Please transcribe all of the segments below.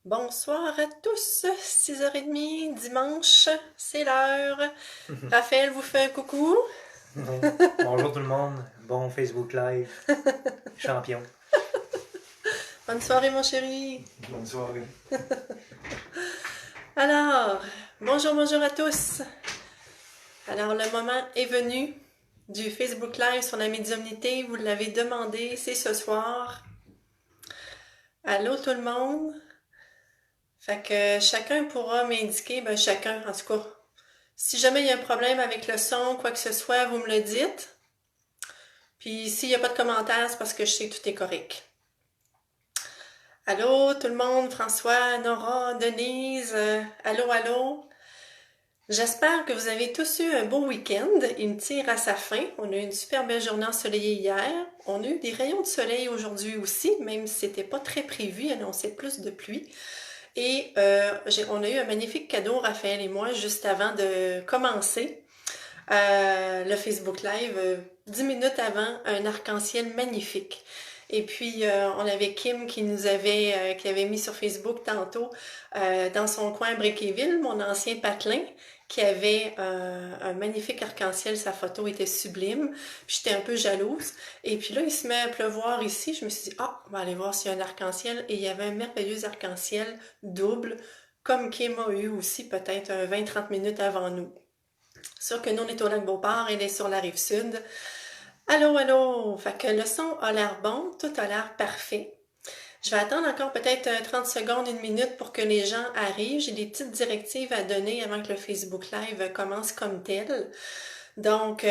Bonsoir à tous, 6h30, dimanche, c'est l'heure. Raphaël vous fait un coucou. Oui. Bonjour tout le monde. Bon Facebook Live. Champion. Bonne soirée mon chéri. Bonne soirée. Alors, bonjour à tous. Alors, le moment est venu du Facebook Live sur la médiumnité. Vous l'avez demandé, c'est ce soir. Allô tout le monde. Fait que chacun pourra m'indiquer, chacun en tout cas. Si jamais il y a un problème avec le son, quoi que ce soit, vous me le dites. Puis s'il n'y a pas de commentaires, c'est parce que je sais que tout est correct. Allô tout le monde, François, Nora, Denise, allô. J'espère que vous avez tous eu un beau week-end. Il tire à sa fin. On a eu une super belle journée ensoleillée hier. On a eu des rayons de soleil aujourd'hui aussi, même si c'était pas très prévu, il annonçait plus de pluie. Et on a eu un magnifique cadeau, Raphaël et moi, juste avant de commencer le Facebook Live, 10 minutes avant, un arc-en-ciel magnifique. Et puis, on avait Kim qui avait mis sur Facebook tantôt, dans son coin Bréquéville, mon ancien patelin, qui avait un magnifique arc-en-ciel. Sa photo était sublime. Puis j'étais un peu jalouse. Et puis là, il se met à pleuvoir ici. Je me suis dit, on va aller voir s'il y a un arc-en-ciel. Et il y avait un merveilleux arc-en-ciel double, comme Kim a eu aussi peut-être 20-30 minutes avant nous. Sûr que nous, on est au lac Beauport, elle est sur la rive sud. Allô. Fait que le son a l'air bon, tout a l'air parfait. Je vais attendre encore peut-être 30 secondes, une minute pour que les gens arrivent. J'ai des petites directives à donner avant que le Facebook Live commence comme tel. Donc,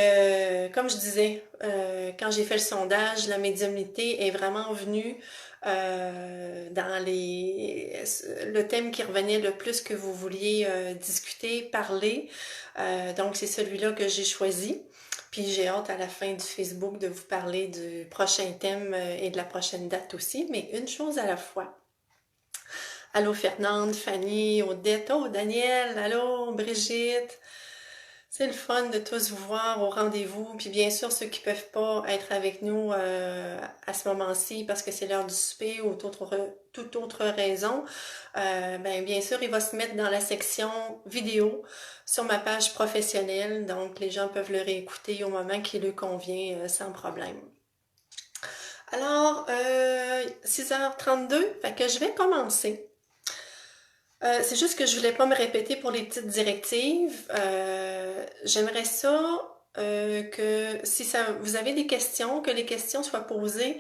comme je disais, quand j'ai fait le sondage, la médiumnité est vraiment venue dans le thème qui revenait le plus que vous vouliez discuter, parler. Donc, c'est celui-là que j'ai choisi. Puis j'ai hâte à la fin du Facebook de vous parler du prochain thème et de la prochaine date aussi, mais une chose à la fois. Allô Fernande, Fanny, Odette, Daniel, allô Brigitte. C'est le fun de tous vous voir au rendez-vous. Puis bien sûr, ceux qui peuvent pas être avec nous à ce moment-ci parce que c'est l'heure du souper ou toute autre raison, bien sûr, il va se mettre dans la section vidéo sur ma page professionnelle. Donc, les gens peuvent le réécouter au moment qui leur convient sans problème. Alors, 6h32, fait que je vais commencer. C'est juste que je voulais pas me répéter pour les petites directives. J'aimerais ça que si vous avez des questions, que les questions soient posées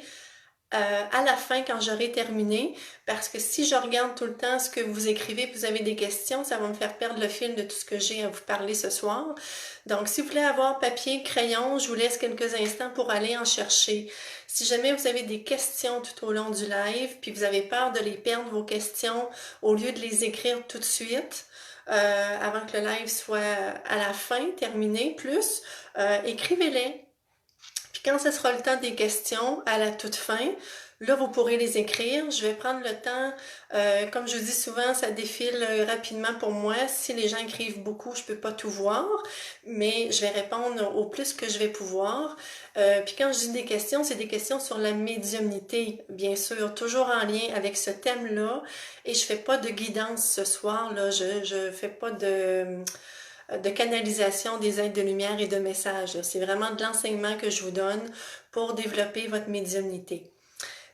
à la fin quand j'aurai terminé, parce que si je regarde tout le temps ce que vous écrivez et vous avez des questions, ça va me faire perdre le fil de tout ce que j'ai à vous parler ce soir. Donc, si vous voulez avoir papier, crayon, je vous laisse quelques instants pour aller en chercher. Si jamais vous avez des questions tout au long du live, puis vous avez peur de les perdre, vos questions, au lieu de les écrire tout de suite, avant que le live soit à la fin, terminé, écrivez-les. Puis quand ce sera le temps des questions, à la toute fin, là, vous pourrez les écrire. Je vais prendre le temps. Comme je vous dis souvent, ça défile rapidement pour moi. Si les gens écrivent beaucoup, je peux pas tout voir, mais je vais répondre au plus que je vais pouvoir. Puis quand je dis des questions, c'est des questions sur la médiumnité, bien sûr, toujours en lien avec ce thème-là. Et je fais pas de guidance ce soir, là. Je fais pas de canalisation des aides de lumière et de messages. C'est vraiment de l'enseignement que je vous donne pour développer votre médiumnité.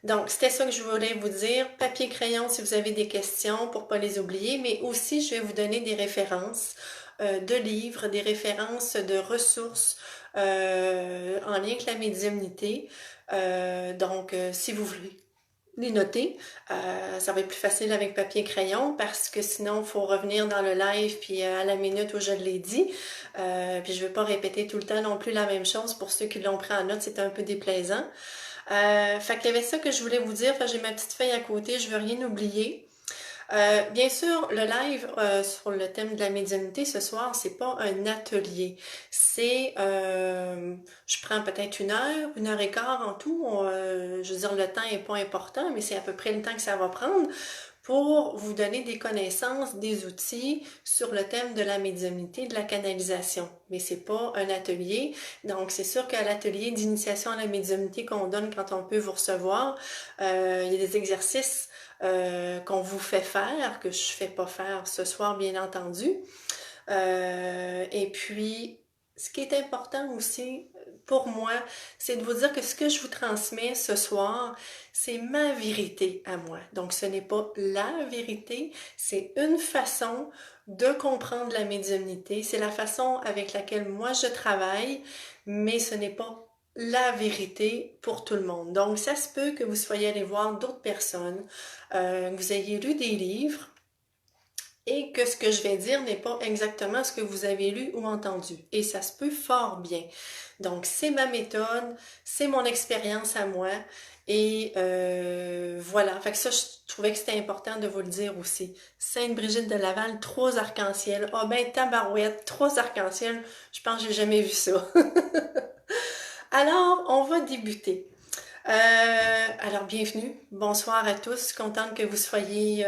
Donc, c'était ça que je voulais vous dire. Papier, crayon, si vous avez des questions, pour pas les oublier, mais aussi, je vais vous donner des références de livres, des références de ressources en lien avec la médiumnité. Donc, si vous voulez les noter. Ça va être plus facile avec papier et crayon parce que sinon, il faut revenir dans le live puis à la minute où je l'ai dit. Puis je ne vais pas répéter tout le temps non plus la même chose pour ceux qui l'ont pris en note, c'est un peu déplaisant. Fait qu'il y avait ça que je voulais vous dire. Fait, j'ai ma petite feuille à côté, je veux rien oublier. Bien sûr, le live sur le thème de la médiumnité ce soir, c'est pas un atelier. C'est, je prends peut-être une heure et quart en tout. Je veux dire, le temps est pas important, mais c'est à peu près le temps que ça va prendre pour vous donner des connaissances, des outils sur le thème de la médiumnité, de la canalisation. Mais c'est pas un atelier, donc c'est sûr qu'à l'atelier d'initiation à la médiumnité qu'on donne quand on peut vous recevoir, il y a des exercices qu'on vous fait faire, que je fais pas faire ce soir bien entendu. Et puis, ce qui est important aussi pour moi, c'est de vous dire que ce que je vous transmets ce soir, c'est ma vérité à moi. Donc, ce n'est pas la vérité, c'est une façon de comprendre la médiumnité. C'est la façon avec laquelle moi je travaille, mais ce n'est pas la vérité pour tout le monde. Donc, ça se peut que vous soyez allé voir d'autres personnes, que vous ayez lu des livres, et que ce que je vais dire n'est pas exactement ce que vous avez lu ou entendu. Et ça se peut fort bien. Donc, c'est ma méthode, c'est mon expérience à moi, et voilà. Fait que ça, je trouvais que c'était important de vous le dire aussi. Sainte-Brigitte de Laval, 3 arcs-en-ciel. Ah ben, tabarouette, 3 arcs-en-ciel, je pense que j'ai jamais vu ça. Alors, on va débuter. Alors, bienvenue. Bonsoir à tous. Contente que vous soyez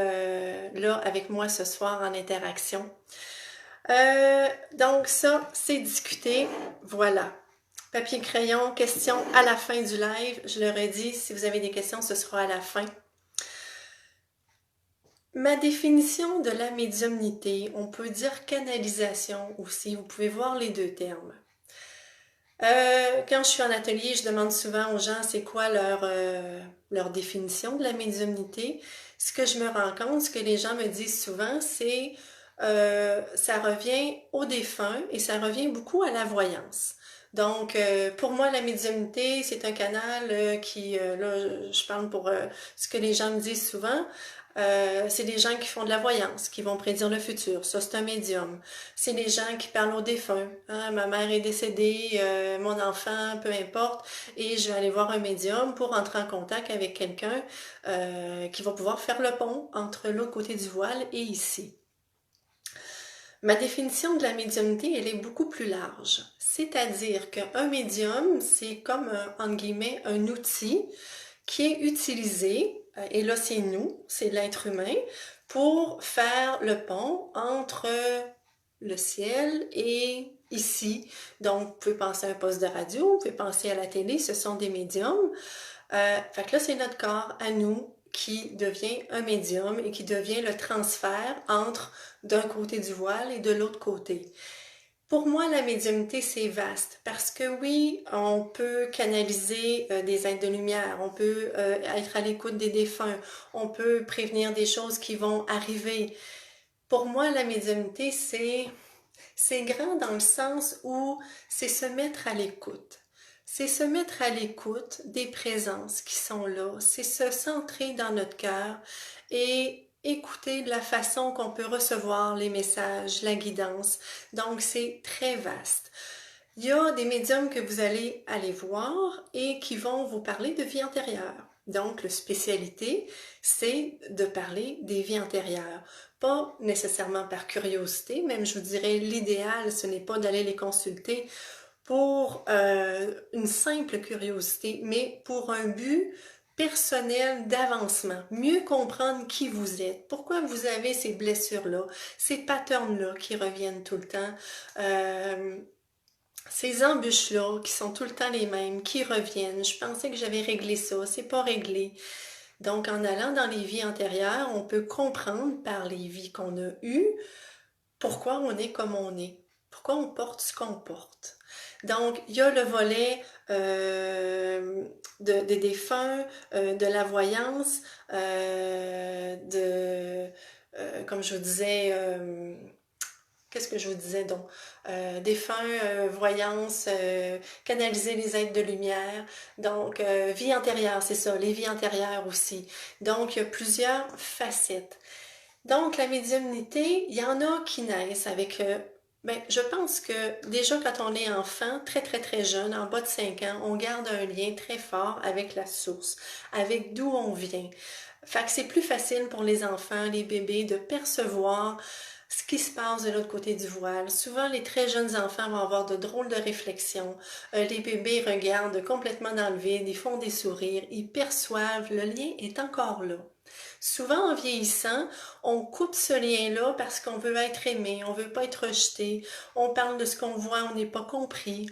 là avec moi ce soir en interaction. Donc, ça, c'est discuté. Voilà. Papier, crayon, questions à la fin du live. Je leur ai dit, si vous avez des questions, ce sera à la fin. Ma définition de la médiumnité, on peut dire canalisation aussi. Vous pouvez voir les deux termes. Quand je suis en atelier, je demande souvent aux gens c'est quoi leur définition de la médiumnité. Ce que je me rends compte, ce que les gens me disent souvent, c'est ça revient au défunt et ça revient beaucoup à la voyance. Donc, pour moi, la médiumnité, c'est un canal qui, là, je parle pour ce que les gens me disent souvent, c'est des gens qui font de la voyance, qui vont prédire le futur. Ça, c'est un médium. C'est des gens qui parlent aux défunts. Hein? Ma mère est décédée, mon enfant, peu importe, et je vais aller voir un médium pour entrer en contact avec quelqu'un qui va pouvoir faire le pont entre l'autre côté du voile et ici. Ma définition de la médiumnité, elle est beaucoup plus large. C'est-à-dire qu'un médium, c'est comme, entre guillemets, un outil qui est utilisé, et là c'est nous, c'est l'être humain, pour faire le pont entre le ciel et ici. Donc, vous pouvez penser à un poste de radio, vous pouvez penser à la télé, ce sont des médiums. Fait que là, c'est notre corps à nous qui devient un médium et qui devient le transfert entre d'un côté du voile et de l'autre côté. Pour moi, la médiumnité, c'est vaste parce que oui, on peut canaliser des êtres de lumière, on peut être à l'écoute des défunts, on peut prévenir des choses qui vont arriver. Pour moi, la médiumnité, c'est grand dans le sens où c'est se mettre à l'écoute. C'est se mettre à l'écoute des présences qui sont là. C'est se centrer dans notre cœur et écouter de la façon qu'on peut recevoir les messages, la guidance. Donc, c'est très vaste. Il y a des médiums que vous allez aller voir et qui vont vous parler de vie antérieure. Donc, la spécialité, c'est de parler des vies antérieures. Pas nécessairement par curiosité, même je vous dirais l'idéal, ce n'est pas d'aller les consulter pour une simple curiosité, mais pour un but personnel d'avancement, mieux comprendre qui vous êtes, pourquoi vous avez ces blessures-là, ces patterns-là qui reviennent tout le temps, ces embûches-là qui sont tout le temps les mêmes, qui reviennent. Je pensais que j'avais réglé ça, c'est pas réglé. Donc, en allant dans les vies antérieures, on peut comprendre par les vies qu'on a eues pourquoi on est comme on est, pourquoi on porte ce qu'on porte. Donc, il y a le volet des défunts, de la voyance, comme je vous disais, qu'est-ce que je vous disais donc? Défunts, voyance, canaliser les êtres de lumière. Donc, vie antérieure, c'est ça, les vies antérieures aussi. Donc, il y a plusieurs facettes. Donc, la médiumnité, il y en a qui naissent avec... je pense que déjà quand on est enfant, très très très jeune, en bas de 5 ans, on garde un lien très fort avec la source, avec d'où on vient. Fait que c'est plus facile pour les enfants, les bébés, de percevoir ce qui se passe de l'autre côté du voile. Souvent, les très jeunes enfants vont avoir de drôles de réflexions. Les bébés regardent complètement dans le vide, ils font des sourires, ils perçoivent, le lien est encore là. Souvent, en vieillissant, on coupe ce lien-là parce qu'on veut être aimé, on veut pas être rejeté, on parle de ce qu'on voit, on n'est pas compris.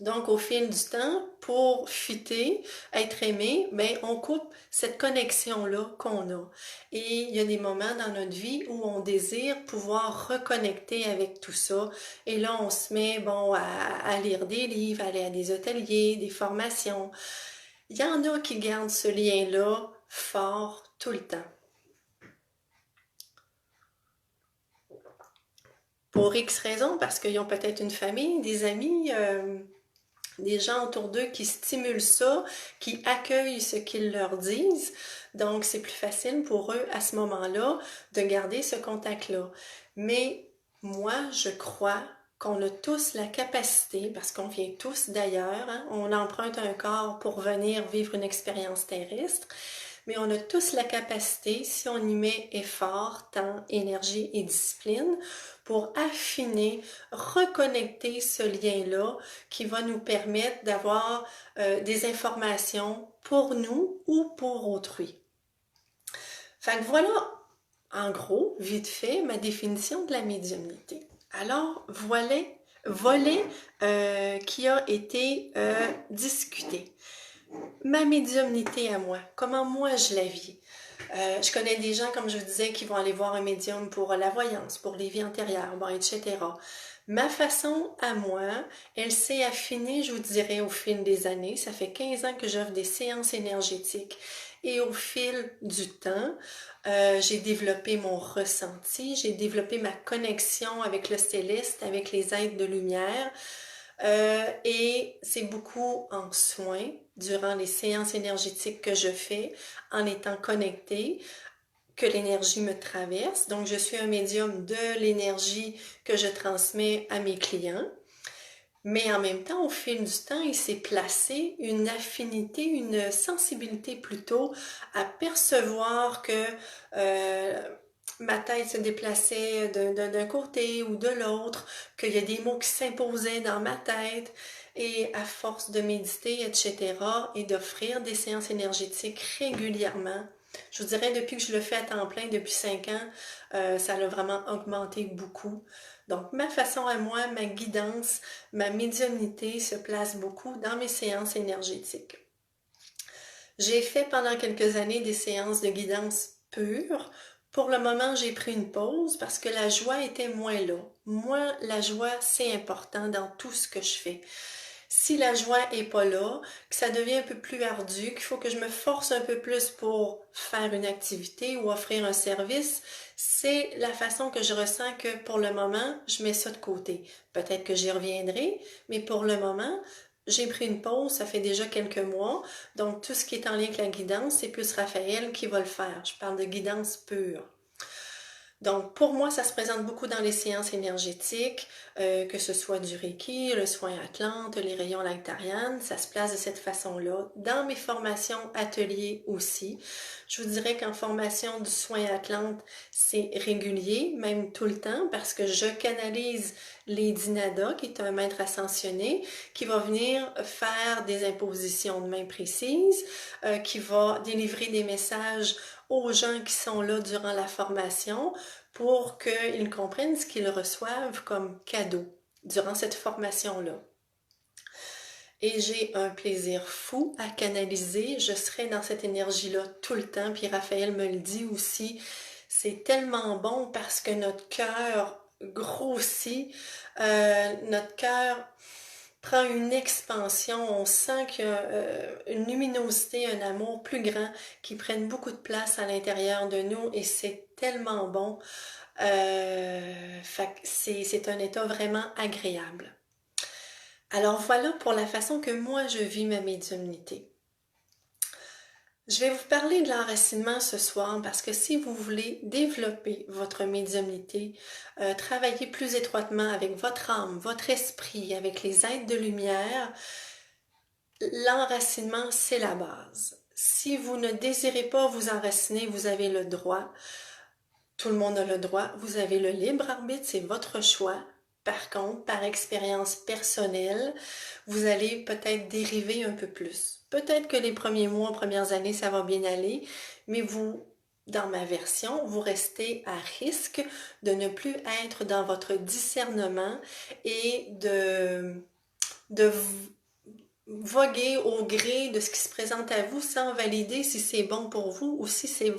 Donc, au fil du temps, pour fitter, être aimé, ben, on coupe cette connexion-là qu'on a. Et il y a des moments dans notre vie où on désire pouvoir reconnecter avec tout ça. Et là, on se met, bon, à lire des livres, à aller à des ateliers, des formations. Il y en a qui gardent ce lien-là fort tout le temps. Pour X raisons, parce qu'ils ont peut-être une famille, des amis, des gens autour d'eux qui stimulent ça, qui accueillent ce qu'ils leur disent. Donc, c'est plus facile pour eux à ce moment-là de garder ce contact-là. Mais moi, je crois qu'on a tous la capacité, parce qu'on vient tous d'ailleurs, hein, on emprunte un corps pour venir vivre une expérience terrestre, mais on a tous la capacité, si on y met effort, temps, énergie et discipline, pour affiner, reconnecter ce lien-là qui va nous permettre d'avoir des informations pour nous ou pour autrui. Fait que voilà, en gros, vite fait, ma définition de la médiumnité. Alors, voilà, volet qui a été discuté. Ma médiumnité à moi, comment moi je la vis. Je connais des gens, comme je vous disais, qui vont aller voir un médium pour la voyance, pour les vies antérieures, bon, etc. Ma façon à moi, elle s'est affinée, je vous dirais, au fil des années. Ça fait 15 ans que j'offre des séances énergétiques. Et au fil du temps, j'ai développé mon ressenti, j'ai développé ma connexion avec le céleste, avec les êtres de lumière. Et c'est beaucoup en soins durant les séances énergétiques que je fais, en étant connectée, que l'énergie me traverse. Donc, je suis un médium de l'énergie que je transmets à mes clients. Mais en même temps, au fil du temps, il s'est placé une affinité, une sensibilité plutôt à percevoir que ma tête se déplaçait d'un côté ou de l'autre, qu'il y a des mots qui s'imposaient dans ma tête. Et à force de méditer, etc., et d'offrir des séances énergétiques régulièrement, je vous dirais, depuis que je le fais à temps plein, depuis 5 ans, ça a vraiment augmenté beaucoup. Donc, ma façon à moi, ma guidance, ma médiumnité se place beaucoup dans mes séances énergétiques. J'ai fait pendant quelques années des séances de guidance pure. Pour le moment, j'ai pris une pause parce que la joie était moins là. Moi, la joie, c'est important dans tout ce que je fais. Si la joie est pas là, que ça devient un peu plus ardu, qu'il faut que je me force un peu plus pour faire une activité ou offrir un service, c'est la façon que je ressens que pour le moment, je mets ça de côté. Peut-être que j'y reviendrai, mais pour le moment, j'ai pris une pause, ça fait déjà quelques mois, donc tout ce qui est en lien avec la guidance, c'est plus Raphaël qui va le faire. Je parle de guidance pure. Donc, pour moi, ça se présente beaucoup dans les séances énergétiques, que ce soit du Reiki, le soin Atlante, les rayons Lactarian, ça se place de cette façon-là. Dans mes formations ateliers aussi, je vous dirais qu'en formation du soin Atlante, c'est régulier, même tout le temps, parce que je canalise Lady Nada, qui est un maître ascensionné, qui va venir faire des impositions de main précises, qui va délivrer des messages aux gens qui sont là durant la formation pour qu'ils comprennent ce qu'ils reçoivent comme cadeau durant cette formation-là. Et j'ai un plaisir fou à canaliser. Je serai dans cette énergie-là tout le temps. Puis Raphaël me le dit aussi. C'est tellement bon parce que notre cœur grossit. Notre cœur prend une expansion, on sent qu'il y a une luminosité, un amour plus grand qui prennent beaucoup de place à l'intérieur de nous et c'est tellement bon. C'est un état vraiment agréable. Alors voilà pour la façon que moi je vis ma médiumnité. Je vais vous parler de l'enracinement ce soir parce que si vous voulez développer votre médiumnité, travailler plus étroitement avec votre âme, votre esprit, avec les êtres de lumière, l'enracinement, c'est la base. Si vous ne désirez pas vous enraciner, vous avez le droit. Tout le monde a le droit. Vous avez le libre arbitre, c'est votre choix. Par contre, par expérience personnelle, vous allez peut-être dériver un peu plus. Peut-être que les premiers mois, premières années, ça va bien aller, mais vous, dans ma version, vous restez à risque de ne plus être dans votre discernement et de voguer au gré de ce qui se présente à vous sans valider si c'est bon pour vous ou si c'est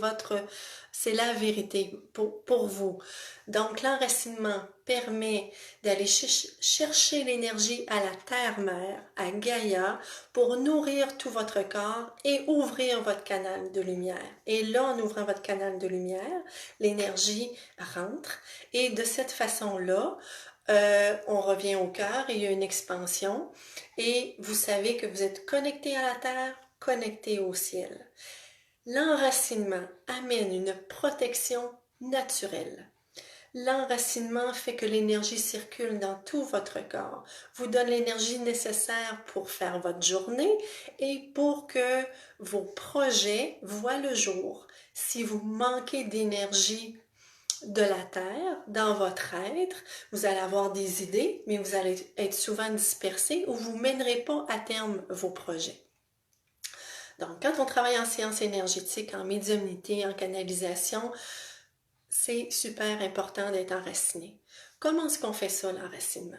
la vérité pour vous. Donc, l'enracinement permet d'aller chercher l'énergie à la terre-mère, à Gaïa, pour nourrir tout votre corps et ouvrir votre canal de lumière. Et là, en ouvrant votre canal de lumière, l'énergie rentre et de cette façon-là, on revient au cœur et il y a une expansion et vous savez que vous êtes connecté à la terre, connecté au ciel. L'enracinement amène une protection naturelle. L'enracinement fait que l'énergie circule dans tout votre corps, vous donne l'énergie nécessaire pour faire votre journée et pour que vos projets voient le jour. Si vous manquez d'énergie de la terre dans votre être, vous allez avoir des idées, mais vous allez être souvent dispersé ou vous ne mènerez pas à terme vos projets. Donc, quand on travaille en sciences énergétiques, en médiumnité, en canalisation, c'est super important d'être enraciné. Comment est-ce qu'on fait ça, l'enracinement?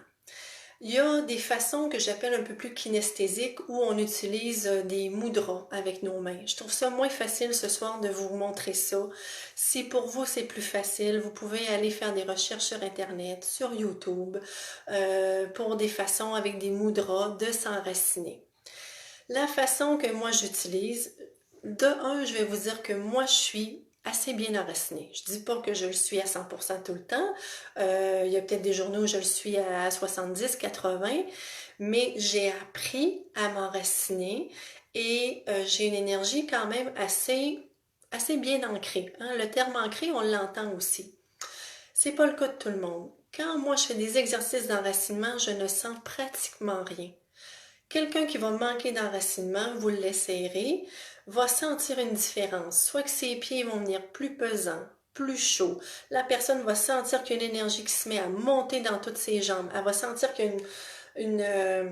Il y a des façons que j'appelle un peu plus kinesthésiques où on utilise des mudras avec nos mains. Je trouve ça moins facile ce soir de vous montrer ça. Si pour vous c'est plus facile, vous pouvez aller faire des recherches sur Internet, sur YouTube, pour des façons avec des mudras de s'enraciner. La façon que moi j'utilise, de un, je vais vous dire que moi je suis assez bien enracinée. Je dis pas que je le suis à 100% tout le temps. Il y a peut-être des journées où je le suis à 70, 80, mais j'ai appris à m'enraciner et j'ai une énergie quand même assez bien ancrée. Hein? Le terme ancré, on l'entend aussi. C'est pas le cas de tout le monde. Quand moi je fais des exercices d'enracinement, je ne sens pratiquement rien. Quelqu'un qui va manquer d'enracinement, vous l'essayerez, va sentir une différence. Soit que ses pieds vont venir plus pesants, plus chauds. La personne va sentir qu'il y a une énergie qui se met à monter dans toutes ses jambes. Elle va sentir qu'il y a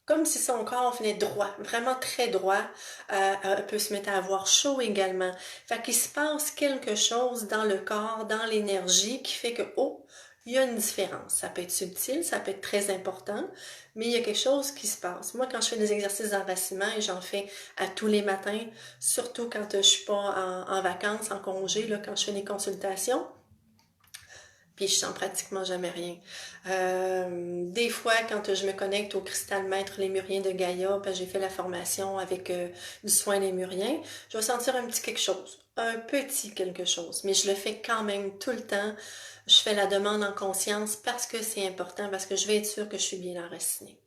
comme si son corps venait droit, vraiment très droit. Elle peut se mettre à avoir chaud également. Fait qu'il se passe quelque chose dans le corps, dans l'énergie qui fait que, oh, il y a une différence. Ça peut être subtil, ça peut être très important, mais il y a quelque chose qui se passe. Moi, quand je fais des exercices d'enracinement, et j'en fais à tous les matins, surtout quand je suis pas en vacances, en congé, là, quand je fais des consultations, puis je sens pratiquement jamais rien. Des fois, quand je me connecte au cristal maître lémurien de Gaïa, parce que j'ai fait la formation avec du soin lémurien, je vais sentir un petit quelque chose, un petit quelque chose, mais je le fais quand même tout le temps. Je fais la demande en conscience parce que c'est important, parce que je vais être sûre que je suis bien enracinée.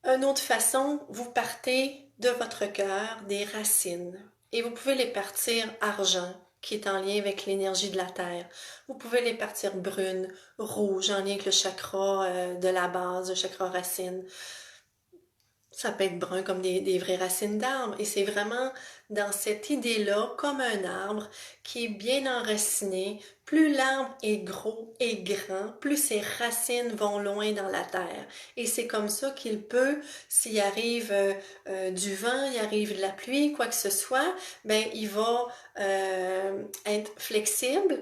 Une autre façon, vous partez de votre cœur des racines et vous pouvez les partir argent, qui est en lien avec l'énergie de la terre. Vous pouvez les partir brunes, rouges, en lien avec le chakra de la base, le chakra racine. Ça peut être brun comme des vraies racines d'arbres. Et c'est vraiment dans cette idée-là, comme un arbre qui est bien enraciné. Plus l'arbre est gros et grand, plus ses racines vont loin dans la terre. Et c'est comme ça qu'il peut, s'il arrive du vent, il arrive de la pluie, quoi que ce soit, ben il va être flexible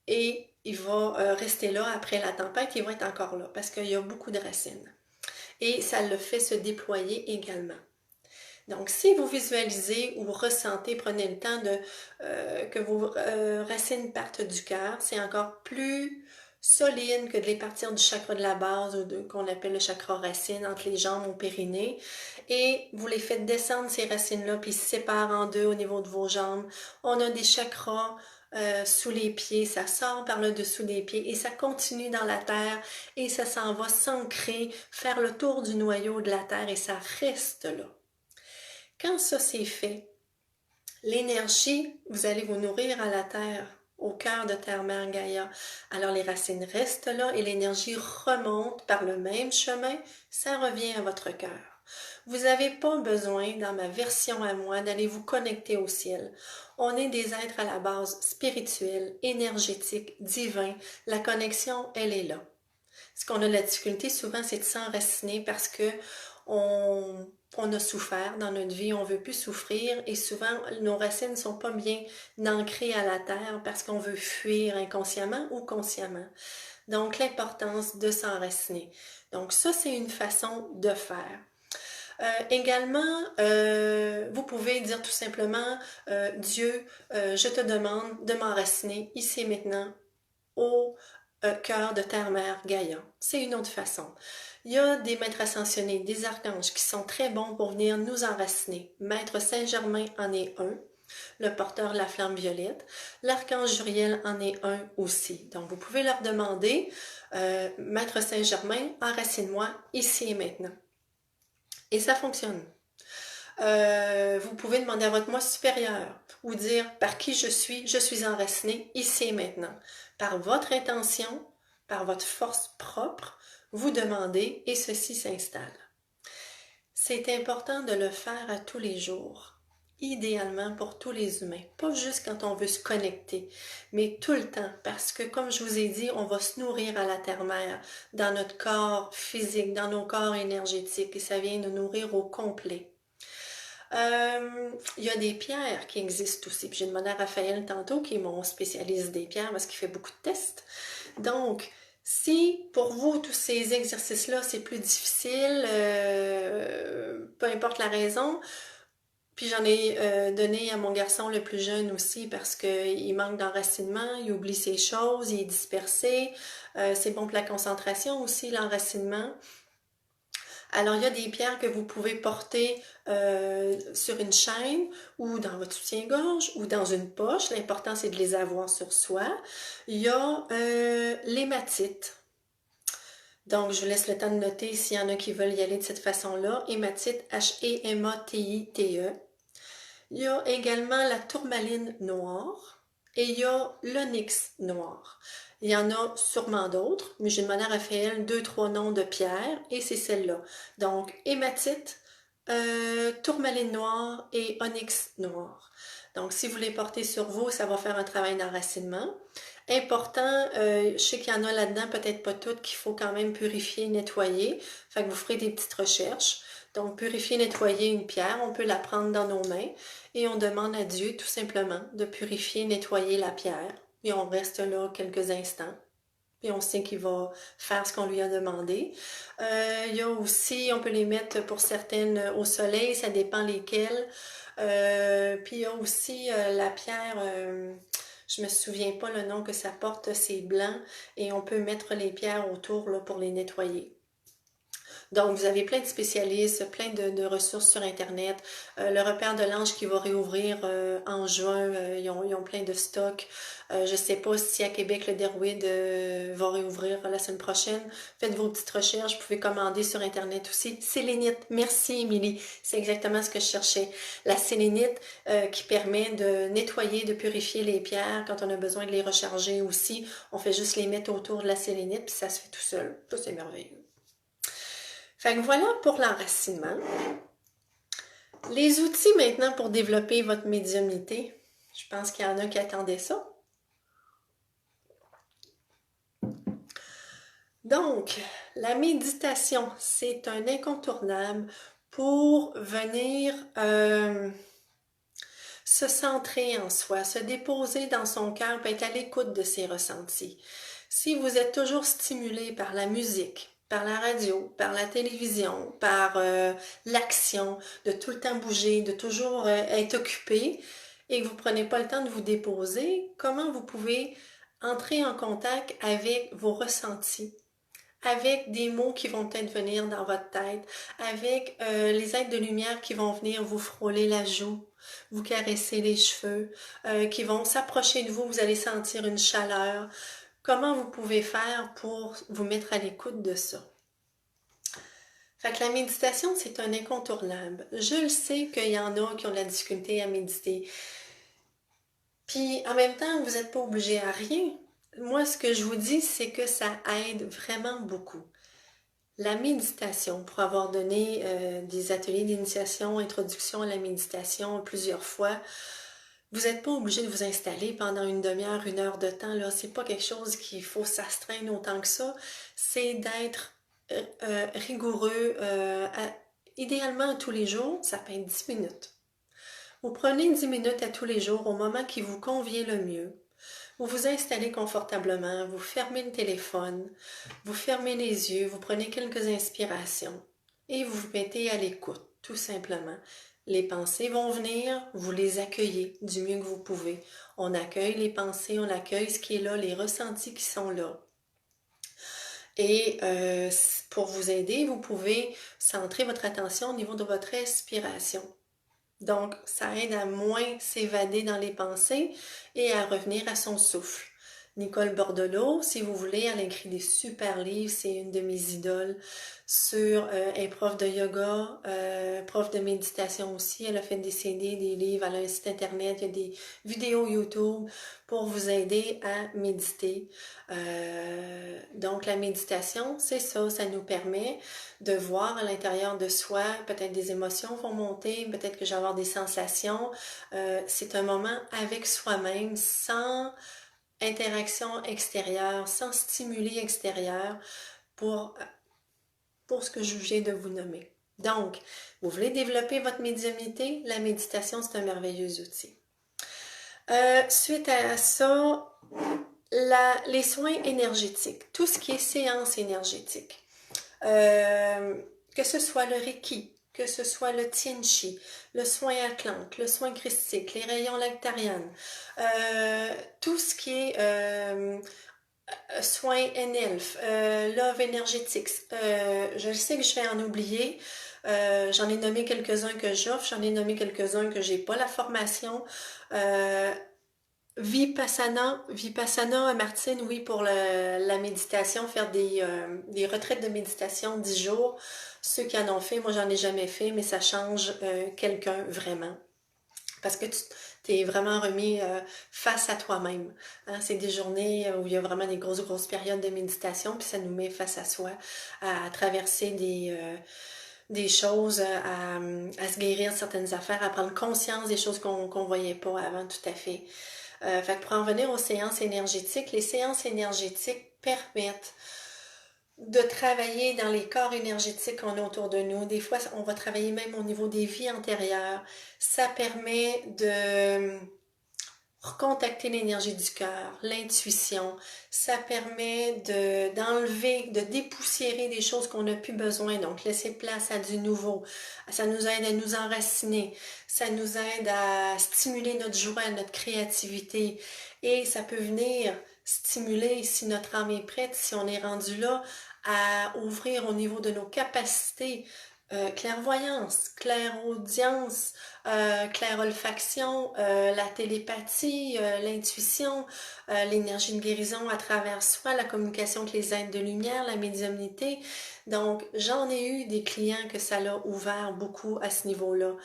et il va rester là après la tempête, il va être encore là parce qu'il y a beaucoup de racines. Et ça le fait se déployer également. Donc, si vous visualisez ou ressentez, prenez le temps que vos racines partent du cœur, c'est encore plus solide que de les partir du chakra de la base ou qu'on appelle le chakra racine entre les jambes au périnée. Et vous les faites descendre ces racines-là, puis ils se séparent en deux au niveau de vos jambes. On a des chakras sous les pieds, ça sort par le dessous des pieds et ça continue dans la terre et ça s'en va s'ancrer, faire le tour du noyau de la terre et ça reste là. Quand ça c'est fait, l'énergie, vous allez vous nourrir à la terre, au cœur de Terre-Mère Gaïa. Alors les racines restent là et l'énergie remonte par le même chemin, ça revient à votre cœur. Vous n'avez pas besoin, dans ma version à moi, d'aller vous connecter au ciel. On est des êtres à la base spirituels, énergétiques, divins. La connexion, elle est là. Ce qu'on a de la difficulté souvent, c'est de s'enraciner parce que on a souffert dans notre vie, on veut plus souffrir et souvent nos racines ne sont pas bien ancrées à la terre parce qu'on veut fuir inconsciemment ou consciemment. Donc l'importance de s'enraciner. Donc ça, c'est une façon de faire. Également, vous pouvez dire tout simplement, Dieu, je te demande de m'enraciner ici et maintenant au cœur de Terre-Mère Gaïa. C'est une autre façon. Il y a des maîtres ascensionnés, des archanges qui sont très bons pour venir nous enraciner. Maître Saint-Germain en est un, le porteur de la flamme violette. L'archange Uriel en est un aussi. Donc, vous pouvez leur demander, Maître Saint-Germain, enracine-moi ici et maintenant. Et ça fonctionne. Vous pouvez demander à votre moi supérieur ou dire par qui je suis enraciné ici et maintenant. Par votre intention, par votre force propre, vous demandez et ceci s'installe. C'est important de le faire à tous les jours, idéalement pour tous les humains, pas juste quand on veut se connecter, mais tout le temps, parce que comme je vous ai dit, on va se nourrir à la terre-mère, dans notre corps physique, dans nos corps énergétiques, et ça vient nous nourrir au complet. Il y a des pierres qui existent aussi. Puis j'ai demandé à Raphaël tantôt, qui est mon spécialiste des pierres, parce qu'il fait beaucoup de tests. Donc, si pour vous, tous ces exercices-là, c'est plus difficile, peu importe la raison, puis j'en ai donné à mon garçon le plus jeune aussi parce qu'il manque d'enracinement, il oublie ses choses, il est dispersé. C'est bon pour la concentration aussi, l'enracinement. Alors, il y a des pierres que vous pouvez porter sur une chaîne ou dans votre soutien-gorge ou dans une poche. L'important, c'est de les avoir sur soi. Il y a l'hématite. Donc, je vous laisse le temps de noter s'il y en a qui veulent y aller de cette façon-là. Hématite, H-E-M-A-T-I-T-E. Il y a également la tourmaline noire et il y a l'onyx noir. Il y en a sûrement d'autres, mais j'ai demandé à Raphaël 2-3 noms de pierres et c'est celle-là. Donc, hématite, tourmaline noire et onyx noir. Donc, si vous les portez sur vous, ça va faire un travail d'enracinement. Important, je sais qu'il y en a là-dedans, peut-être pas toutes, qu'il faut quand même purifier, nettoyer. Fait que vous ferez des petites recherches. Donc, purifier, nettoyer une pierre, on peut la prendre dans nos mains et on demande à Dieu tout simplement de purifier, nettoyer la pierre. Et on reste là quelques instants. Puis on sait qu'il va faire ce qu'on lui a demandé. Il y a aussi, on peut les mettre pour certaines au soleil, ça dépend lesquelles. Puis il y a aussi la pierre, je me souviens pas le nom que ça porte, c'est blanc. Et on peut mettre les pierres autour là, pour les nettoyer. Donc, vous avez plein de spécialistes, plein de ressources sur Internet. Le repère de l'ange qui va réouvrir en juin, ils ont plein de stocks. Je sais pas si à Québec, le Derwid va réouvrir la semaine prochaine. Faites vos petites recherches, vous pouvez commander sur Internet aussi. Sélénite, merci Émilie, c'est exactement ce que je cherchais. La sélénite qui permet de nettoyer, de purifier les pierres quand on a besoin de les recharger aussi. On fait juste les mettre autour de la sélénite, puis ça se fait tout seul. Ça, c'est merveilleux. Fait que voilà pour l'enracinement. Les outils maintenant pour développer votre médiumnité. Je pense qu'il y en a qui attendaient ça. Donc, la méditation, c'est un incontournable pour venir se centrer en soi, se déposer dans son cœur, être à l'écoute de ses ressentis. Si vous êtes toujours stimulé par la musique, par la radio, par la télévision, par l'action, de tout le temps bouger, de toujours être occupé et que vous ne prenez pas le temps de vous déposer, comment vous pouvez entrer en contact avec vos ressentis, avec des mots qui vont peut-être venir dans votre tête, avec les êtres de lumière qui vont venir vous frôler la joue, vous caresser les cheveux, qui vont s'approcher de vous, vous allez sentir une chaleur. Comment vous pouvez faire pour vous mettre à l'écoute de ça? Fait que la méditation, c'est un incontournable. Je le sais qu'il y en a qui ont de la difficulté à méditer. Puis, en même temps, vous n'êtes pas obligé à rien. Moi, ce que je vous dis, c'est que ça aide vraiment beaucoup. La méditation, pour avoir donné des ateliers d'initiation, introduction à la méditation plusieurs fois, vous n'êtes pas obligé de vous installer pendant une demi-heure, une heure de temps. Là, c'est pas quelque chose qu'il faut s'astreindre autant que ça. C'est d'être rigoureux, idéalement tous les jours, ça peut être 10 minutes. Vous prenez 10 minutes à tous les jours au moment qui vous convient le mieux. Vous vous installez confortablement, vous fermez le téléphone, vous fermez les yeux, vous prenez quelques inspirations et vous vous mettez à l'écoute, tout simplement. Les pensées vont venir, vous les accueillez du mieux que vous pouvez. On accueille les pensées, on accueille ce qui est là, les ressentis qui sont là. Et pour vous aider, vous pouvez centrer votre attention au niveau de votre respiration. Donc, ça aide à moins s'évader dans les pensées et à revenir à son souffle. Nicole Bordelot, si vous voulez, elle a écrit des super livres, c'est une de mes idoles. Elle est prof de yoga, prof de méditation aussi, elle a fait des CD, des livres, elle a un site internet, il y a des vidéos YouTube pour vous aider à méditer. Donc la méditation, c'est ça, ça nous permet de voir à l'intérieur de soi, peut-être des émotions vont monter, peut-être que je vais avoir des sensations. C'est un moment avec soi-même, sans interaction extérieure, sans stimuli extérieur pour ce que je viens de vous nommer. Donc, vous voulez développer votre médiumnité, la méditation, c'est un merveilleux outil. Suite à ça, les soins énergétiques, tout ce qui est séance énergétique, que ce soit le Reiki, que ce soit le Tien Chi, le soin Atlante, le soin christique, les rayons lactariennes, tout ce qui est soins NELF, Love Energetics, je sais que je vais en oublier. J'en ai nommé quelques-uns que j'offre, j'en ai nommé quelques-uns que j'ai pas la formation. Vipassana, Martine, oui, pour la méditation, faire des retraites de méditation 10 jours. Ceux qui en ont fait, moi j'en ai jamais fait, mais ça change quelqu'un vraiment. Parce que tu t'es vraiment remis face à toi-même. Hein? C'est des journées où il y a vraiment des grosses périodes de méditation, puis ça nous met face à soi, à traverser des choses, à se guérir de certaines affaires, à prendre conscience des choses qu'on voyait pas avant, tout à fait. Fait que pour en venir aux séances énergétiques, les séances énergétiques permettent de travailler dans les corps énergétiques qu'on a autour de nous. Des fois, on va travailler même au niveau des vies antérieures. Ça permet de recontacter l'énergie du cœur, l'intuition. Ça permet d'enlever, de dépoussiérer des choses qu'on n'a plus besoin. Donc, laisser place à du nouveau. Ça nous aide à nous enraciner. Ça nous aide à stimuler notre joie, notre créativité. Et ça peut venir stimuler, si notre âme est prête, si on est rendu là, à ouvrir au niveau de nos capacités, clairvoyance, clairaudience, clairolfaction, la télépathie, l'intuition, l'énergie de guérison à travers soi, la communication avec les êtres de lumière, la médiumnité. Donc, j'en ai eu des clients que ça l'a ouvert beaucoup à ce niveau-là.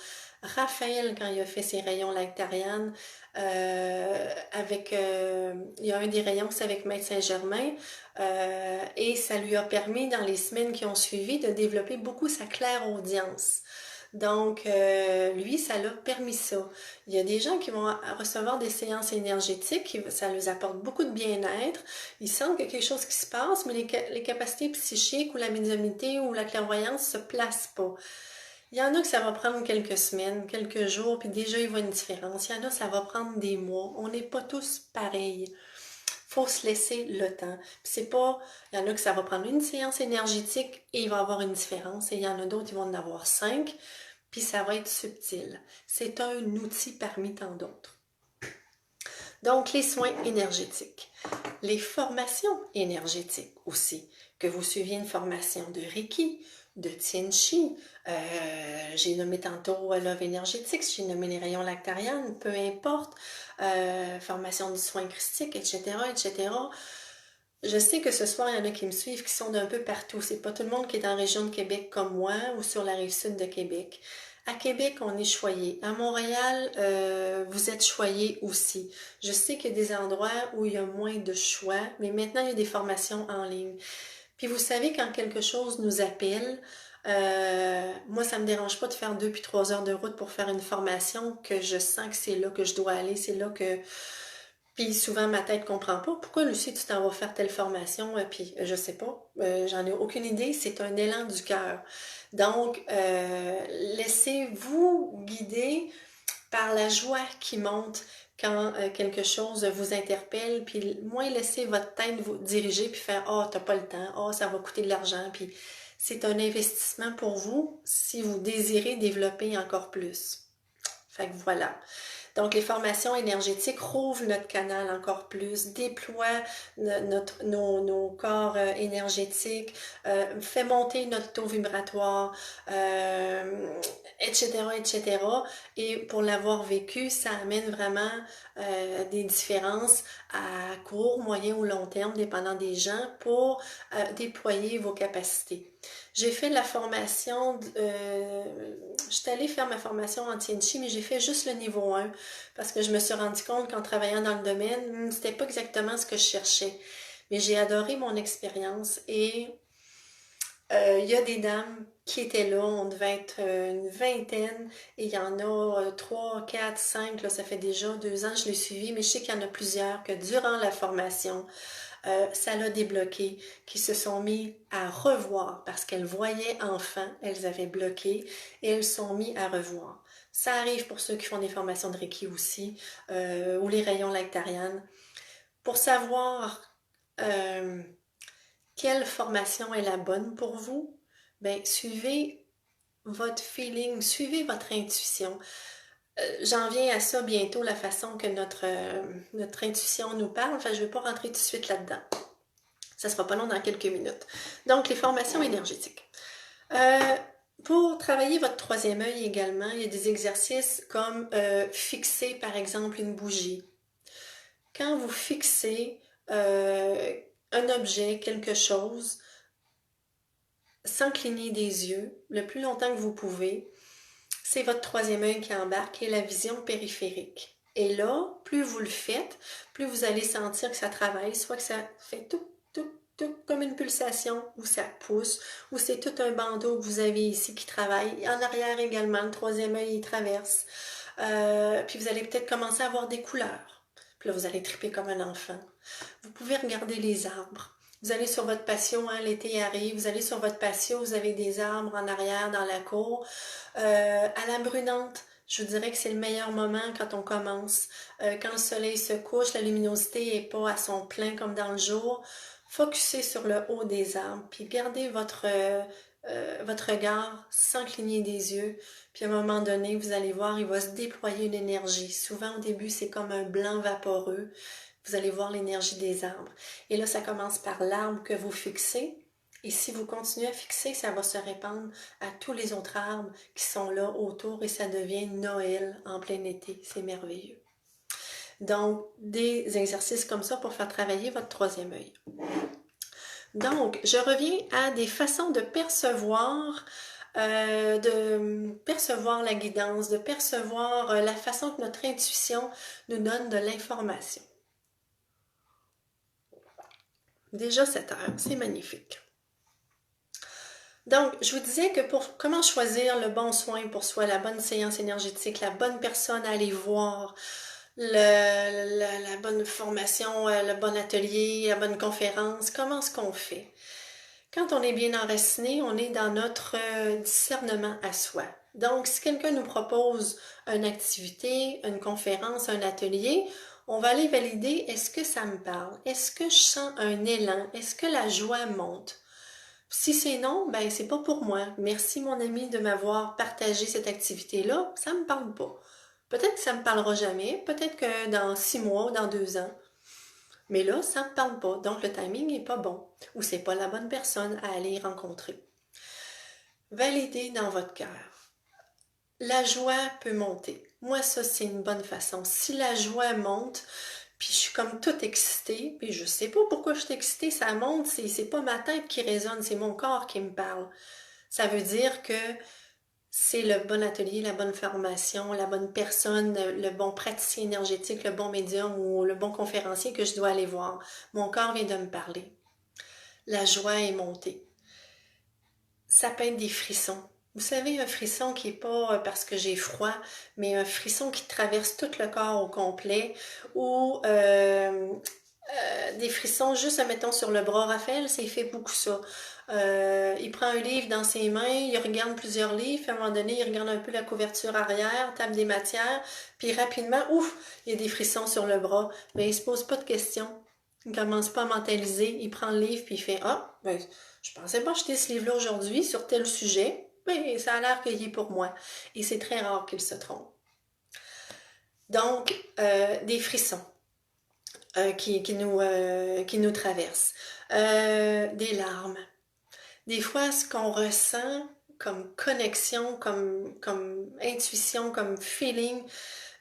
Raphaël, quand il a fait ses rayons lactariennes, il y a un des rayons, c'est avec Maître Saint-Germain, et ça lui a permis, dans les semaines qui ont suivi, de développer beaucoup sa clairaudience. Donc, lui, ça l'a permis ça. Il y a des gens qui vont recevoir des séances énergétiques, ça leur apporte beaucoup de bien-être. Ils sentent qu'il y a quelque chose qui se passe, mais les capacités psychiques ou la médiumnité ou la clairvoyance se placent pas. Il y en a que ça va prendre quelques semaines, quelques jours, puis déjà il voit une différence. Il y en a ça va prendre des mois. On n'est pas tous pareils. Faut se laisser le temps. Puis c'est pas, il y en a que ça va prendre une séance énergétique et il va y avoir une différence. Et il y en a d'autres qui vont en avoir 5, puis ça va être subtil. C'est un outil parmi tant d'autres. Donc, les soins énergétiques. Les formations énergétiques aussi. Que vous suiviez une formation de Reiki, de Tien Chi, j'ai nommé tantôt Love Energetics, j'ai nommé les rayons lactariennes, peu importe, formation du soin christique, etc., etc. Je sais que ce soir, il y en a qui me suivent qui sont d'un peu partout. C'est pas tout le monde qui est en région de Québec comme moi ou sur la rive sud de Québec. À Québec, on est choyé. À Montréal, vous êtes choyé aussi. Je sais qu'il y a des endroits où il y a moins de choix, mais maintenant, il y a des formations en ligne. Puis vous savez, quand quelque chose nous appelle, moi, ça me dérange pas de faire 2 puis 3 heures de route pour faire une formation que je sens que c'est là que je dois aller, c'est là que... Puis souvent, ma tête comprend pas. Pourquoi, Lucie, tu t'en vas faire telle formation? Puis je sais pas. J'en ai aucune idée. C'est un élan du cœur. Donc, laissez-vous guider par la joie qui monte quand quelque chose vous interpelle, puis moins laisser votre tête vous diriger puis faire «Ah, t'as pas le temps, ah, ça va coûter de l'argent», puis c'est un investissement pour vous si vous désirez développer encore plus. Fait que voilà. Donc, les formations énergétiques rouvrent notre canal encore plus, déploient nos corps énergétiques, fait monter notre taux vibratoire, etc., etc. Et pour l'avoir vécu, ça amène vraiment des différences à court, moyen ou long terme, dépendant des gens, pour déployer vos capacités. J'ai fait la formation, je suis allée faire ma formation en Tianchi, mais j'ai fait juste le niveau 1 parce que je me suis rendu compte qu'en travaillant dans le domaine, c'était pas exactement ce que je cherchais. Mais j'ai adoré mon expérience et il y a des dames qui étaient là, on devait être une vingtaine et il y en a 3, 4, 5, là, ça fait déjà 2 ans que je l'ai suivi, mais je sais qu'il y en a plusieurs que durant la formation, ça l'a débloqué, qui se sont mis à revoir parce qu'elles voyaient enfant, elles avaient bloqué et elles sont mis à revoir. Ça arrive pour ceux qui font des formations de Reiki aussi, ou les rayons lactariennes. Pour savoir quelle formation est la bonne pour vous, ben suivez votre feeling, suivez votre intuition. J'en viens à ça bientôt, la façon que notre intuition nous parle. Enfin, je ne vais pas rentrer tout de suite là-dedans. Ça ne sera pas long dans quelques minutes. Donc, les formations énergétiques. Pour travailler votre troisième œil également, il y a des exercices comme fixer, par exemple, une bougie. Quand vous fixez un objet, quelque chose, sans cligner des yeux, le plus longtemps que vous pouvez, c'est votre troisième œil qui embarque et la vision périphérique. Et là, plus vous le faites, plus vous allez sentir que ça travaille, soit que ça fait tout, comme une pulsation, ou ça pousse, ou c'est tout un bandeau que vous avez ici qui travaille. En arrière également, le troisième œil, il traverse. Puis vous allez peut-être commencer à voir des couleurs. Puis là, vous allez triper comme un enfant. Vous pouvez regarder les arbres. Vous allez sur votre patio, hein, l'été arrive, vous allez sur votre patio, vous avez des arbres en arrière dans la cour. À la brunante, je vous dirais que c'est le meilleur moment quand on commence. Quand le soleil se couche, la luminosité n'est pas à son plein comme dans le jour. Focussez sur le haut des arbres, puis gardez votre regard sans cligner des yeux. Puis à un moment donné, vous allez voir, il va se déployer une énergie. Souvent au début, c'est comme un blanc vaporeux. Vous allez voir l'énergie des arbres. Et là, ça commence par l'arbre que vous fixez. Et si vous continuez à fixer, ça va se répandre à tous les autres arbres qui sont là autour et ça devient Noël en plein été. C'est merveilleux. Donc, des exercices comme ça pour faire travailler votre troisième œil. Donc, je reviens à des façons de percevoir la guidance, de percevoir la façon que notre intuition nous donne de l'information. Déjà 7 heures, c'est magnifique. Donc, je vous disais que pour comment choisir le bon soin pour soi, la bonne séance énergétique, la bonne personne à aller voir, la bonne formation, le bon atelier, la bonne conférence, comment est-ce qu'on fait? Quand on est bien enraciné, on est dans notre discernement à soi. Donc, si quelqu'un nous propose une activité, une conférence, un atelier, on va aller valider, est-ce que ça me parle? Est-ce que je sens un élan? Est-ce que la joie monte? Si c'est non, ben c'est pas pour moi. Merci mon ami de m'avoir partagé cette activité-là, ça me parle pas. Peut-être que ça me parlera jamais, peut-être que dans 6 mois, dans 2 ans. Mais là, ça me parle pas, donc le timing n'est pas bon, ou c'est pas la bonne personne à aller rencontrer. Validez dans votre cœur. La joie peut monter. Moi, ça, c'est une bonne façon. Si la joie monte, puis je suis comme toute excitée, puis je sais pas pourquoi je suis excitée, ça monte, c'est pas ma tête qui résonne, c'est mon corps qui me parle. Ça veut dire que c'est le bon atelier, la bonne formation, la bonne personne, le bon praticien énergétique, le bon médium ou le bon conférencier que je dois aller voir. Mon corps vient de me parler. la joie est montée. Ça peut être des frissons. Vous savez, un frisson qui n'est pas parce que j'ai froid, mais un frisson qui traverse tout le corps au complet, ou des frissons juste, mettons, sur le bras. Raphaël, ça, il fait beaucoup ça. Il prend un livre dans ses mains, il regarde plusieurs livres, puis à un moment donné, il regarde un peu la couverture arrière, tape des matières, puis rapidement, ouf, il y a des frissons sur le bras. Mais il se pose pas de questions. Il commence pas à mentaliser, il prend le livre, puis il fait « Ah, ben, je pensais pas acheter ce livre-là aujourd'hui sur tel sujet, mais ça a l'air qu'il est pour moi. » Et c'est très rare qu'il se trompe. Donc, des frissons. Qui nous traversent. Des larmes. Des fois, ce qu'on ressent comme connexion, comme intuition, comme feeling,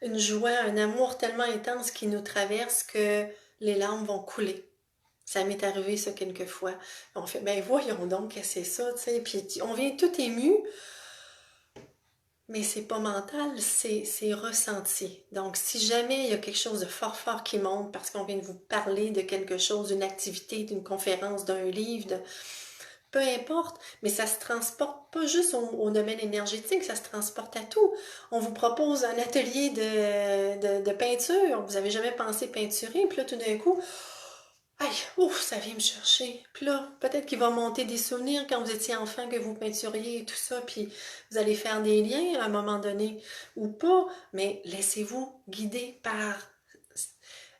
une joie, un amour tellement intense qui nous traverse que les larmes vont couler. Ça m'est arrivé ça quelquefois. On fait, ben voyons donc que c'est ça, tu sais. Puis on vient tout ému. Mais c'est pas mental, c'est ressenti. Donc, si jamais il y a quelque chose de fort fort qui monte parce qu'on vient de vous parler de quelque chose, d'une activité, d'une conférence, d'un livre, peu importe, mais ça se transporte pas juste au domaine énergétique, ça se transporte à tout. On vous propose un atelier de peinture, vous avez jamais pensé peinturer, puis là, tout d'un coup, aïe, ouf, ça vient me chercher. Puis là, peut-être qu'il va monter des souvenirs quand vous étiez enfant, que vous peinturiez et tout ça, puis vous allez faire des liens à un moment donné, ou pas, mais laissez-vous guider par...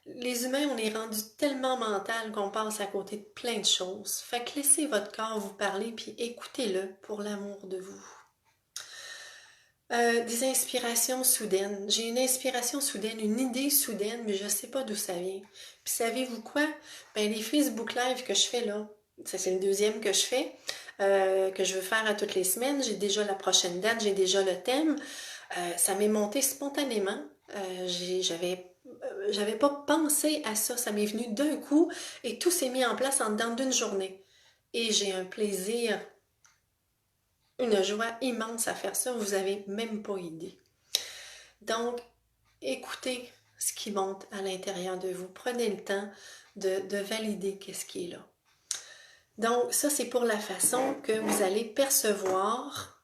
Les humains, on est rendu tellement mental qu'on passe à côté de plein de choses. Fait que laissez votre corps vous parler, puis écoutez-le pour l'amour de vous. Des inspirations soudaines. J'ai une inspiration soudaine, une idée soudaine, mais je ne sais pas d'où ça vient. Puis savez-vous quoi? Ben, les Facebook Live que je fais là, ça c'est le deuxième que je fais, que je veux faire à toutes les semaines. J'ai déjà la prochaine date, j'ai déjà le thème. Ça m'est monté spontanément. J'avais pas pensé à ça. Ça m'est venu d'un coup et tout s'est mis en place en dedans d'une journée. Et j'ai un plaisir, une joie immense à faire ça, vous n'avez même pas idée. Donc, écoutez ce qui monte à l'intérieur de vous. Prenez le temps de valider qu'est-ce qui est là. Donc, ça, c'est pour la façon que vous allez percevoir,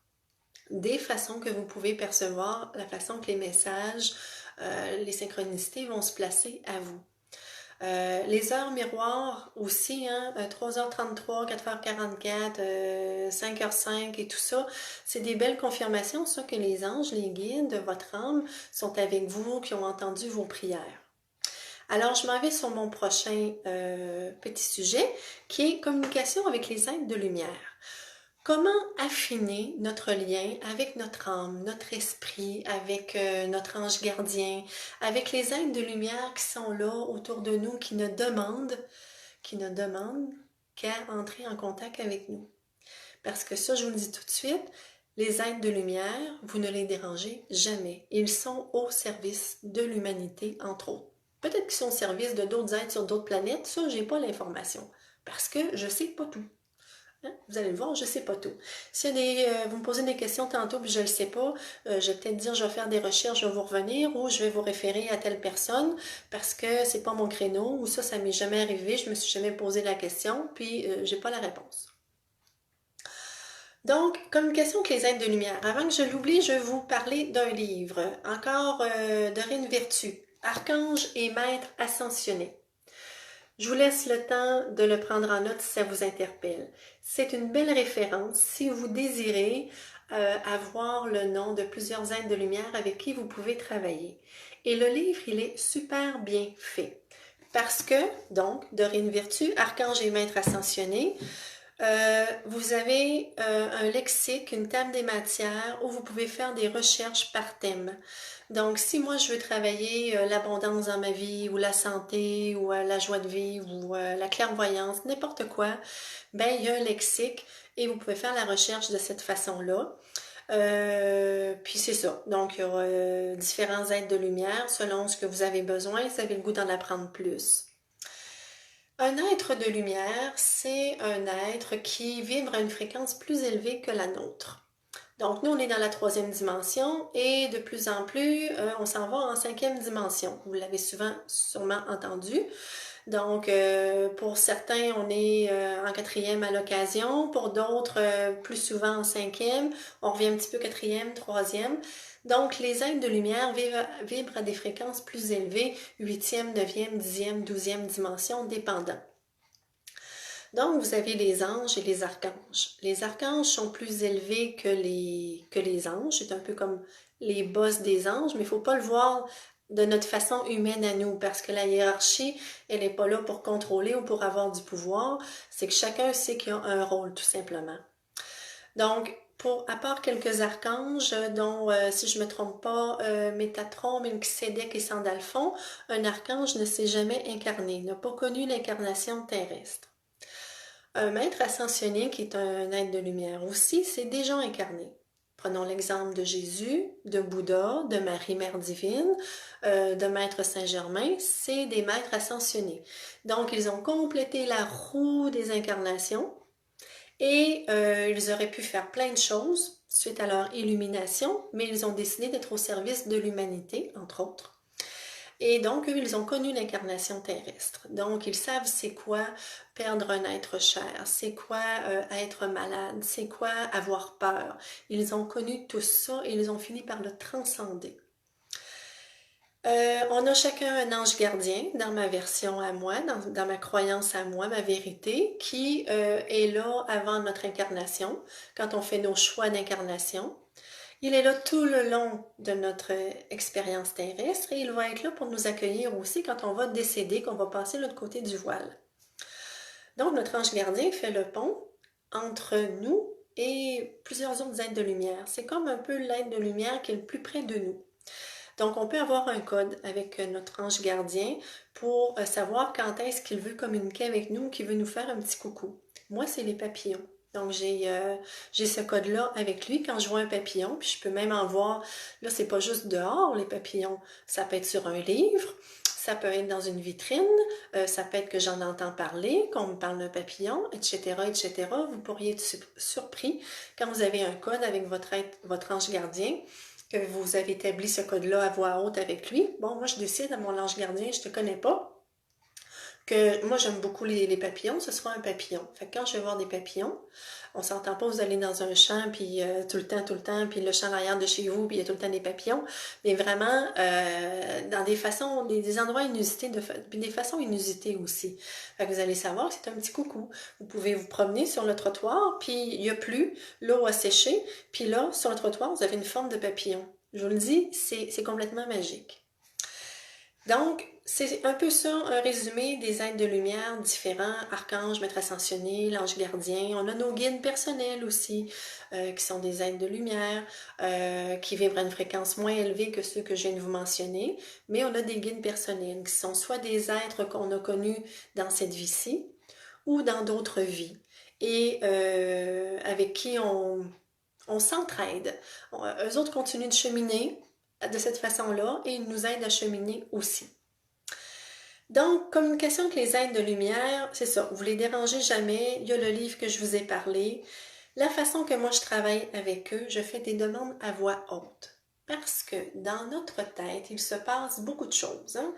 des façons que vous pouvez percevoir, la façon que les messages, les synchronicités vont se placer à vous. Les heures miroirs aussi, hein, 3h33, 4h44, 5h05 et tout ça, c'est des belles confirmations, ça, que les anges, les guides de votre âme sont avec vous, qui ont entendu vos prières. Alors, je m'en vais sur mon prochain petit sujet, qui est communication avec les êtres de lumière. Comment affiner notre lien avec notre âme, notre esprit, avec notre ange gardien, avec les êtres de lumière qui sont là autour de nous, qui ne demandent qu'à entrer en contact avec nous. Parce que ça, je vous le dis tout de suite, les êtres de lumière, vous ne les dérangez jamais. Ils sont au service de l'humanité, entre autres. Peut-être qu'ils sont au service de d'autres êtres sur d'autres planètes, ça, j'ai pas l'information. Parce que je sais pas tout. Vous allez le voir, je ne sais pas tout. S'il y a vous me posez des questions tantôt puis je ne le sais pas, je vais peut-être dire je vais faire des recherches, je vais vous revenir ou je vais vous référer à telle personne parce que c'est pas mon créneau ou ça m'est jamais arrivé, je me suis jamais posé la question puis j'ai pas la réponse. Donc, communication avec les êtres de lumière. Avant que je l'oublie, je vais vous parler d'un livre, encore Dorine Virtue, Archange et Maître ascensionné. Je vous laisse le temps de le prendre en note si ça vous interpelle. C'est une belle référence si vous désirez avoir le nom de plusieurs êtres de lumière avec qui vous pouvez travailler. Et le livre, il est super bien fait. Parce que, donc, Dorine Virtue, Archange et Maître ascensionné, vous avez un lexique, une table des matières où vous pouvez faire des recherches par thème. Donc, si moi je veux travailler l'abondance dans ma vie, ou la santé, ou la joie de vivre, ou la clairvoyance, n'importe quoi, ben il y a un lexique et vous pouvez faire la recherche de cette façon-là. Puis c'est ça. Donc, il y aura différents êtres de lumière selon ce que vous avez besoin, si vous avez le goût d'en apprendre plus. Un être de lumière, c'est un être qui vibre à une fréquence plus élevée que la nôtre. Donc, nous, on est dans la 3e dimension et de plus en plus, on s'en va en 5e dimension. Vous l'avez sûrement entendu. Donc, pour certains, on est en quatrième à l'occasion, pour d'autres, plus souvent en cinquième, on revient un petit peu quatrième, troisième. Donc, les êtres de lumière vibrent à des fréquences plus élevées, huitième, neuvième, dixième, douzième dimension, dépendant. Donc, vous avez les anges et les archanges. Les archanges sont plus élevés que les anges. C'est un peu comme les boss des anges, mais il ne faut pas le voir de notre façon humaine à nous, parce que la hiérarchie, elle n'est pas là pour contrôler ou pour avoir du pouvoir. C'est que chacun sait qu'il a un rôle, tout simplement. Donc, à part quelques archanges, dont, si je ne me trompe pas, Métatron, Melchisédek et Sandalphon, un archange ne s'est jamais incarné, n'a pas connu l'incarnation terrestre. Un maître ascensionné qui est un être de lumière aussi, c'est déjà incarné. Prenons l'exemple de Jésus, de Bouddha, de Marie, Mère divine, de Maître Saint-Germain, c'est des maîtres ascensionnés. Donc, ils ont complété la roue des incarnations et ils auraient pu faire plein de choses suite à leur illumination, mais ils ont décidé d'être au service de l'humanité, entre autres. Et donc, eux, ils ont connu l'incarnation terrestre. Donc, ils savent c'est quoi perdre un être cher, c'est quoi être malade, c'est quoi avoir peur. Ils ont connu tout ça et ils ont fini par le transcender. On a chacun un ange gardien dans ma version à moi, dans ma croyance à moi, ma vérité, qui est là avant notre incarnation, quand on fait nos choix d'incarnation. Il est là tout le long de notre expérience terrestre et il va être là pour nous accueillir aussi quand on va décéder, qu'on va passer de l'autre côté du voile. Donc, notre ange gardien fait le pont entre nous et plusieurs autres êtres de lumière. C'est comme un peu l'être de lumière qui est le plus près de nous. Donc, on peut avoir un code avec notre ange gardien pour savoir quand est-ce qu'il veut communiquer avec nous, qu'il veut nous faire un petit coucou. Moi, c'est les papillons. Donc, j'ai ce code-là avec lui quand je vois un papillon, puis je peux même en voir, là, c'est pas juste dehors, les papillons. Ça peut être sur un livre, ça peut être dans une vitrine, ça peut être que j'en entends parler, qu'on me parle d'un papillon, etc., etc. Vous pourriez être surpris quand vous avez un code avec votre ange gardien, que vous avez établi ce code-là à voix haute avec lui. Bon, moi, je décide à mon ange gardien, je te connais pas, que moi, j'aime beaucoup les papillons, ce sera un papillon. Fait que quand je vais voir des papillons, on s'entend pas, vous allez dans un champ, puis tout le temps, puis le champ arrière de chez vous, puis il y a tout le temps des papillons, mais vraiment dans des façons, des endroits inusités, puis des façons inusitées aussi. Fait que vous allez savoir que c'est un petit coucou. Vous pouvez vous promener sur le trottoir, puis il y a plu, l'eau a séché, puis là, sur le trottoir, vous avez une forme de papillon. Je vous le dis, c'est complètement magique. Donc, c'est un peu ça, un résumé des êtres de lumière différents, archanges, maîtres ascensionnés, l'ange gardien. On a nos guides personnels aussi, qui sont des êtres de lumière, qui vibrent à une fréquence moins élevée que ceux que je viens de vous mentionner. Mais on a des guides personnels, qui sont soit des êtres qu'on a connus dans cette vie-ci, ou dans d'autres vies, et avec qui on s'entraide. Eux autres continuent de cheminer de cette façon-là et ils nous aident à cheminer aussi. Donc, communication avec les êtres de lumière, c'est ça, vous les dérangez jamais, il y a le livre que je vous ai parlé. La façon que moi je travaille avec eux, je fais des demandes à voix haute. Parce que dans notre tête, il se passe beaucoup de choses. Hein?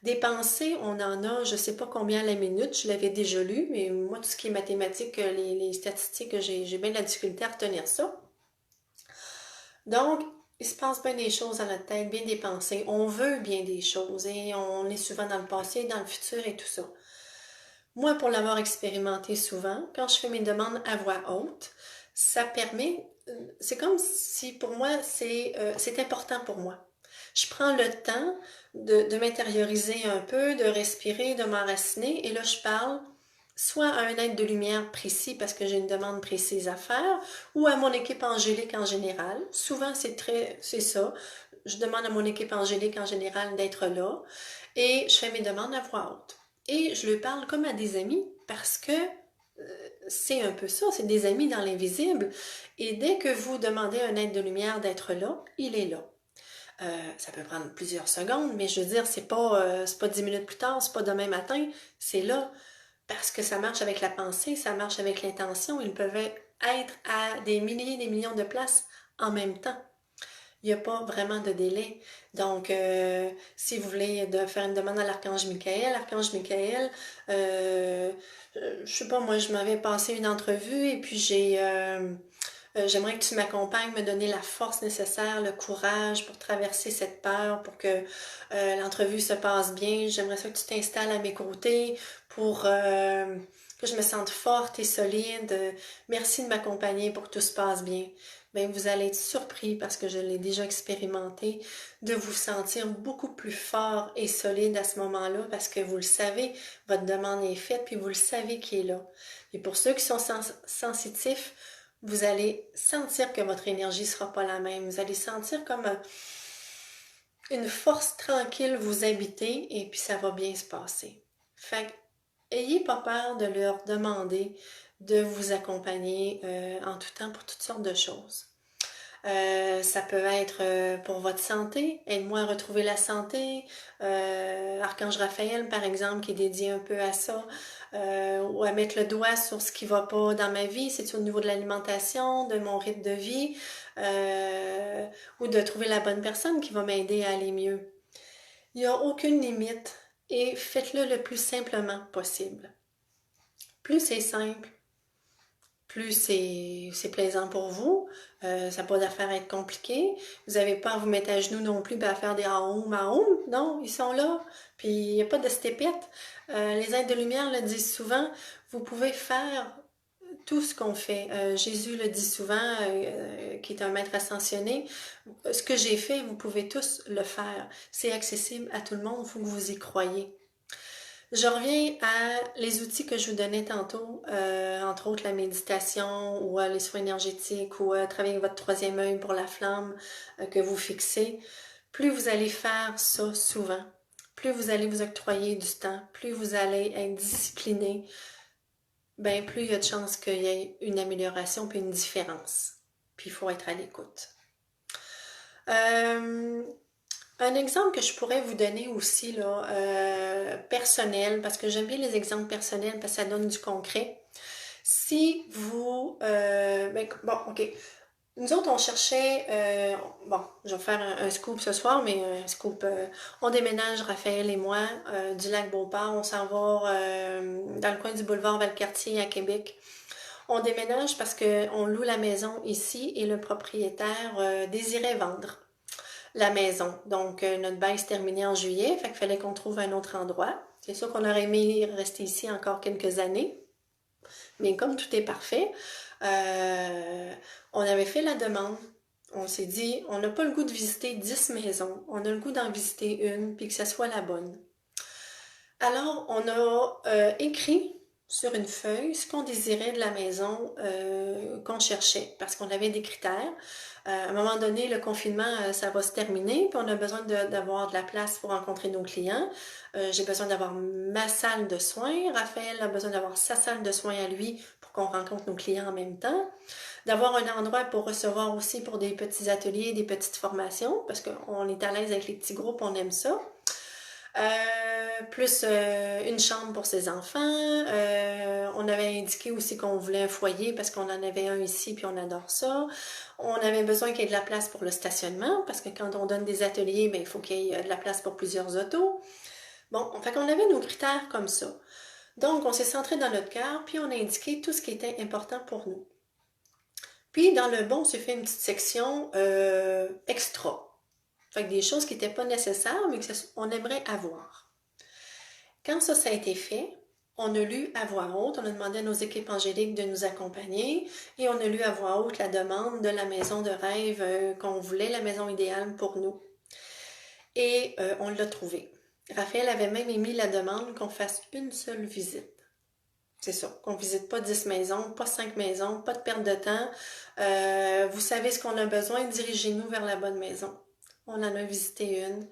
Des pensées, on en a, je ne sais pas combien à la minute, je l'avais déjà lu, mais moi, tout ce qui est mathématique, les statistiques, j'ai bien de la difficulté à retenir ça. Donc, il se passe bien des choses dans notre tête, bien des pensées. On veut bien des choses et on est souvent dans le passé, dans le futur et tout ça. Moi, pour l'avoir expérimenté souvent, quand je fais mes demandes à voix haute, ça permet, c'est comme si pour moi, c'est important pour moi. Je prends le temps de m'intérioriser un peu, de respirer, de m'enraciner et là, je parle soit à un être de lumière précis parce que j'ai une demande précise à faire, ou à mon équipe angélique en général. Souvent, c'est ça. Je demande à mon équipe angélique en général d'être là et je fais mes demandes à voix haute. Et je lui parle comme à des amis parce que c'est un peu ça, c'est des amis dans l'invisible. Et dès que vous demandez à un être de lumière d'être là, il est là. Ça peut prendre plusieurs secondes, mais je veux dire, c'est pas 10 minutes plus tard, c'est pas demain matin, c'est là. Parce que ça marche avec la pensée, ça marche avec l'intention. Ils peuvent être à des milliers, des millions de places en même temps. il n'y a pas vraiment de délai. Donc, si vous voulez faire une demande à l'Archange Michael, je sais pas, moi, je m'avais passé une entrevue et puis j'aimerais que tu m'accompagnes, me donner la force nécessaire, le courage pour traverser cette peur, pour que l'entrevue se passe bien. J'aimerais ça que tu t'installes à mes côtés pour que je me sente forte et solide. Merci de m'accompagner pour que tout se passe bien. Ben, vous allez être surpris parce que je l'ai déjà expérimenté, de vous sentir beaucoup plus fort et solide à ce moment-là parce que vous le savez, votre demande est faite puis vous le savez qui est là. Et pour ceux qui sont sensitifs, vous allez sentir que votre énergie sera pas la même. Vous allez sentir comme une force tranquille vous habiter et puis ça va bien se passer. Fait que, ayez pas peur de leur demander de vous accompagner en tout temps pour toutes sortes de choses. Ça peut être pour votre santé, aide-moi à retrouver la santé. Archange Raphaël, par exemple, qui est dédié un peu à ça, ou à mettre le doigt sur ce qui va pas dans ma vie, c'est au niveau de l'alimentation, de mon rythme de vie, ou de trouver la bonne personne qui va m'aider à aller mieux. Il n'y a aucune limite et faites-le le plus simplement possible. Plus c'est simple, plus c'est plaisant pour vous. Ça n'a pas d'affaire à être compliqué. Vous n'avez pas à vous mettre à genoux non plus et à faire des aoum. Non, ils sont là. Puis il n'y a pas de stépette. Les êtres de lumière le disent souvent. Vous pouvez faire tout ce qu'on fait. Jésus le dit souvent, qui est un maître ascensionné. Ce que j'ai fait, vous pouvez tous le faire. C'est accessible à tout le monde. Il faut que vous y croyez. Je reviens à les outils que je vous donnais tantôt, entre autres la méditation ou les soins énergétiques ou travailler votre troisième œil pour la flamme que vous fixez. Plus vous allez faire ça souvent, plus vous allez vous octroyer du temps, plus vous allez être discipliné, ben plus il y a de chances qu'il y ait une amélioration puis une différence. Puis il faut être à l'écoute. Un exemple que je pourrais vous donner aussi, là, personnel, parce que j'aime bien les exemples personnels parce que ça donne du concret. Si vous... bon, OK. Nous autres, on cherchait... bon, je vais faire un scoop ce soir, mais un scoop... on déménage, Raphaël et moi, du lac Beauport. On s'en va dans le coin du boulevard Valcartier à Québec. On déménage parce qu'on loue la maison ici et le propriétaire désirait vendre la maison. Donc, notre bail se terminait en juillet, fait qu'il fallait qu'on trouve un autre endroit. C'est sûr qu'on aurait aimé rester ici encore quelques années, mais comme tout est parfait, on avait fait la demande. On s'est dit, on n'a pas le goût de visiter 10 maisons, on a le goût d'en visiter une, puis que ça soit la bonne. Alors, on a écrit sur une feuille ce qu'on désirait de la maison qu'on cherchait, parce qu'on avait des critères. À un moment donné, le confinement, ça va se terminer, puis on a besoin d'avoir de la place pour rencontrer nos clients. J'ai besoin d'avoir ma salle de soins. Raphaël a besoin d'avoir sa salle de soins à lui pour qu'on rencontre nos clients en même temps. D'avoir un endroit pour recevoir aussi pour des petits ateliers, des petites formations, parce qu'on est à l'aise avec les petits groupes, on aime ça. Plus une chambre pour ses enfants. On avait indiqué aussi qu'on voulait un foyer parce qu'on en avait un ici puis on adore ça. On avait besoin qu'il y ait de la place pour le stationnement parce que quand on donne des ateliers, ben, il faut qu'il y ait de la place pour plusieurs autos. Bon, fait qu'on avait nos critères comme ça. Donc, on s'est centré dans notre cœur puis on a indiqué tout ce qui était important pour nous. Puis, dans le bon, on s'est fait une petite section extra. Fait que des choses qui n'étaient pas nécessaires, mais qu'on aimerait avoir. Quand ça a été fait, on a lu à voix haute, on a demandé à nos équipes angéliques de nous accompagner et on a lu à voix haute la demande de la maison de rêve qu'on voulait, la maison idéale pour nous. Et on l'a trouvée. Raphaël avait même émis la demande qu'on fasse une seule visite. C'est ça, qu'on ne visite pas 10 maisons, pas 5 maisons, pas de perte de temps. Vous savez ce qu'on a besoin, dirigez-nous vers la bonne maison. On en a visité une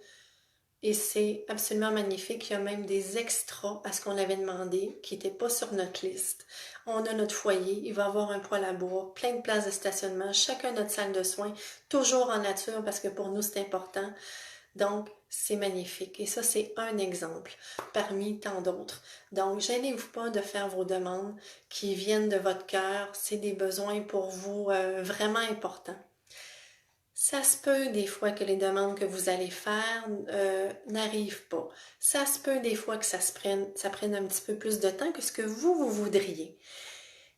et c'est absolument magnifique. Il y a même des extras à ce qu'on avait demandé qui n'étaient pas sur notre liste. On a notre foyer, il va y avoir un poêle à bois, plein de places de stationnement, chacun notre salle de soins, toujours en nature parce que pour nous c'est important. Donc, c'est magnifique. Et ça, c'est un exemple parmi tant d'autres. Donc, gênez-vous pas de faire vos demandes qui viennent de votre cœur. C'est des besoins pour vous vraiment importants. Ça se peut des fois que les demandes que vous allez faire n'arrivent pas. Ça se peut des fois que ça prenne un petit peu plus de temps que ce que vous voudriez.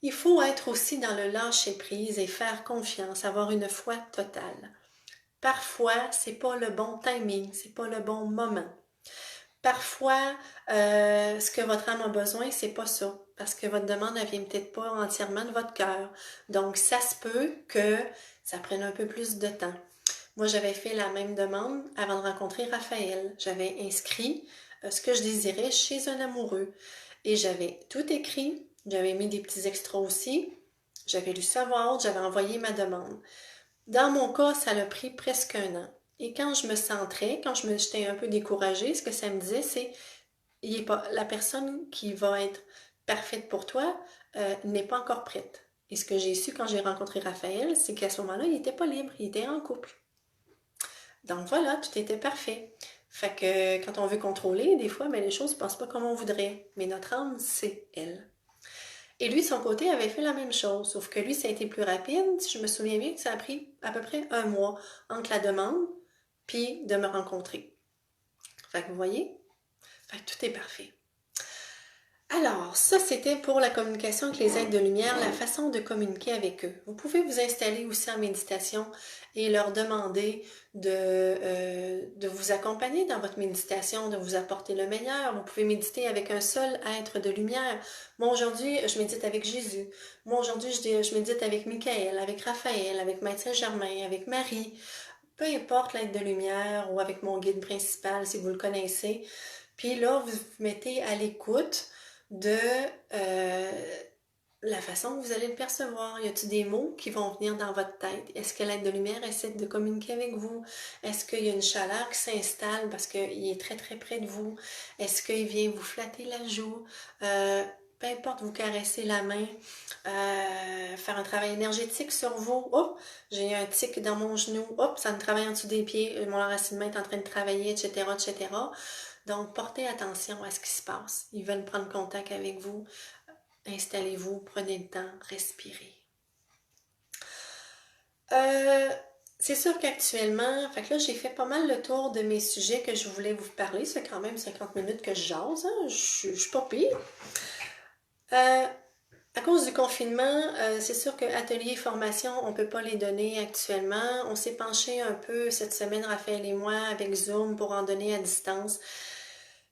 Il faut être aussi dans le lâcher-prise et faire confiance, avoir une foi totale. Parfois, c'est pas le bon timing, c'est pas le bon moment. Parfois, ce que votre âme a besoin, c'est pas ça, parce que votre demande ne vient peut-être pas entièrement de votre cœur. Donc, ça se peut que ça prenne un peu plus de temps. Moi, j'avais fait la même demande avant de rencontrer Raphaël. J'avais inscrit ce que je désirais chez un amoureux. Et j'avais tout écrit, j'avais mis des petits extras aussi, j'avais lu ça à voix haute, j'avais envoyé ma demande. Dans mon cas, ça a pris presque 1 an. Et quand je me centrais, quand j'étais un peu découragée, ce que ça me disait, c'est il est pas, la personne qui va être parfaite pour toi n'est pas encore prête. Et ce que j'ai su quand j'ai rencontré Raphaël, c'est qu'à ce moment-là, il n'était pas libre, il était en couple. Donc voilà, tout était parfait. Fait que quand on veut contrôler, des fois, les choses ne passent pas comme on voudrait. Mais notre âme, c'est elle. Et lui, de son côté, avait fait la même chose, sauf que lui, ça a été plus rapide. Si je me souviens bien, ça a pris à peu près 1 mois entre la demande puis de me rencontrer. Fait que vous voyez, fait que tout est parfait. Alors, ça, c'était pour la communication avec les êtres de lumière, la façon de communiquer avec eux. Vous pouvez vous installer aussi en méditation et leur demander de vous accompagner dans votre méditation, de vous apporter le meilleur. Vous pouvez méditer avec un seul être de lumière. Moi, aujourd'hui, je médite avec Jésus. Moi, aujourd'hui, je médite avec Michael, avec Raphaël, avec Maître Saint-Germain, avec Marie. Peu importe l'être de lumière ou avec mon guide principal, si vous le connaissez. Puis là, vous vous mettez à l'écoute de euh, la façon que vous allez le percevoir. Y a-t-il des mots qui vont venir dans votre tête? Est-ce que l'être de lumière essaie de communiquer avec vous? Est-ce qu'il y a une chaleur qui s'installe parce qu'il est très très près de vous? Est-ce qu'il vient vous flatter la joue? Peu importe, vous caresser la main, faire un travail énergétique sur vous. Oh, j'ai un tic dans mon genou. Hop, ça me travaille en dessous des pieds. Mon enracinement est en train de travailler, etc., etc. Donc, portez attention à ce qui se passe. Ils veulent prendre contact avec vous. Installez-vous, prenez le temps, respirez. C'est sûr qu'actuellement, fait que là, j'ai fait pas mal le tour de mes sujets que je voulais vous parler. C'est quand même 50 minutes que je jase, hein? Je suis pas pire. À cause du confinement, c'est sûr que ateliers et formations, on ne peut pas les donner actuellement. On s'est penché un peu cette semaine, Raphaël et moi, avec Zoom pour en donner à distance.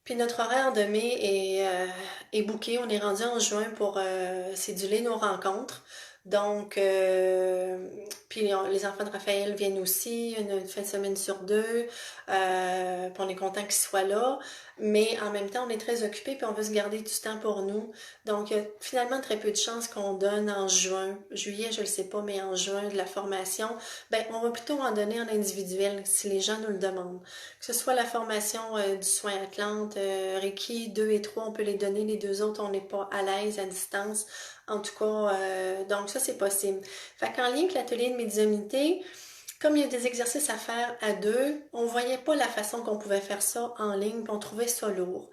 Puis notre horaire de mai est booké. On est rendu en juin pour céduler nos rencontres. Donc, puis les enfants de Raphaël viennent aussi, une fin de semaine sur 2. Puis on est content qu'ils soient là. Mais en même temps, on est très occupés puis on veut se garder du temps pour nous. Donc, il y a finalement très peu de chances qu'on donne en juin. Juillet, je ne le sais pas, mais en juin de la formation. Ben, on va plutôt en donner en individuel si les gens nous le demandent. Que ce soit la formation du soin Atlante, Reiki 2 et 3, on peut les donner. Les 2 autres, on n'est pas à l'aise à distance. En tout cas, donc ça, c'est possible. Fait qu'en lien avec l'atelier de médiumnité, comme il y a des exercices à faire à 2, on voyait pas la façon qu'on pouvait faire ça en ligne, puis on trouvait ça lourd.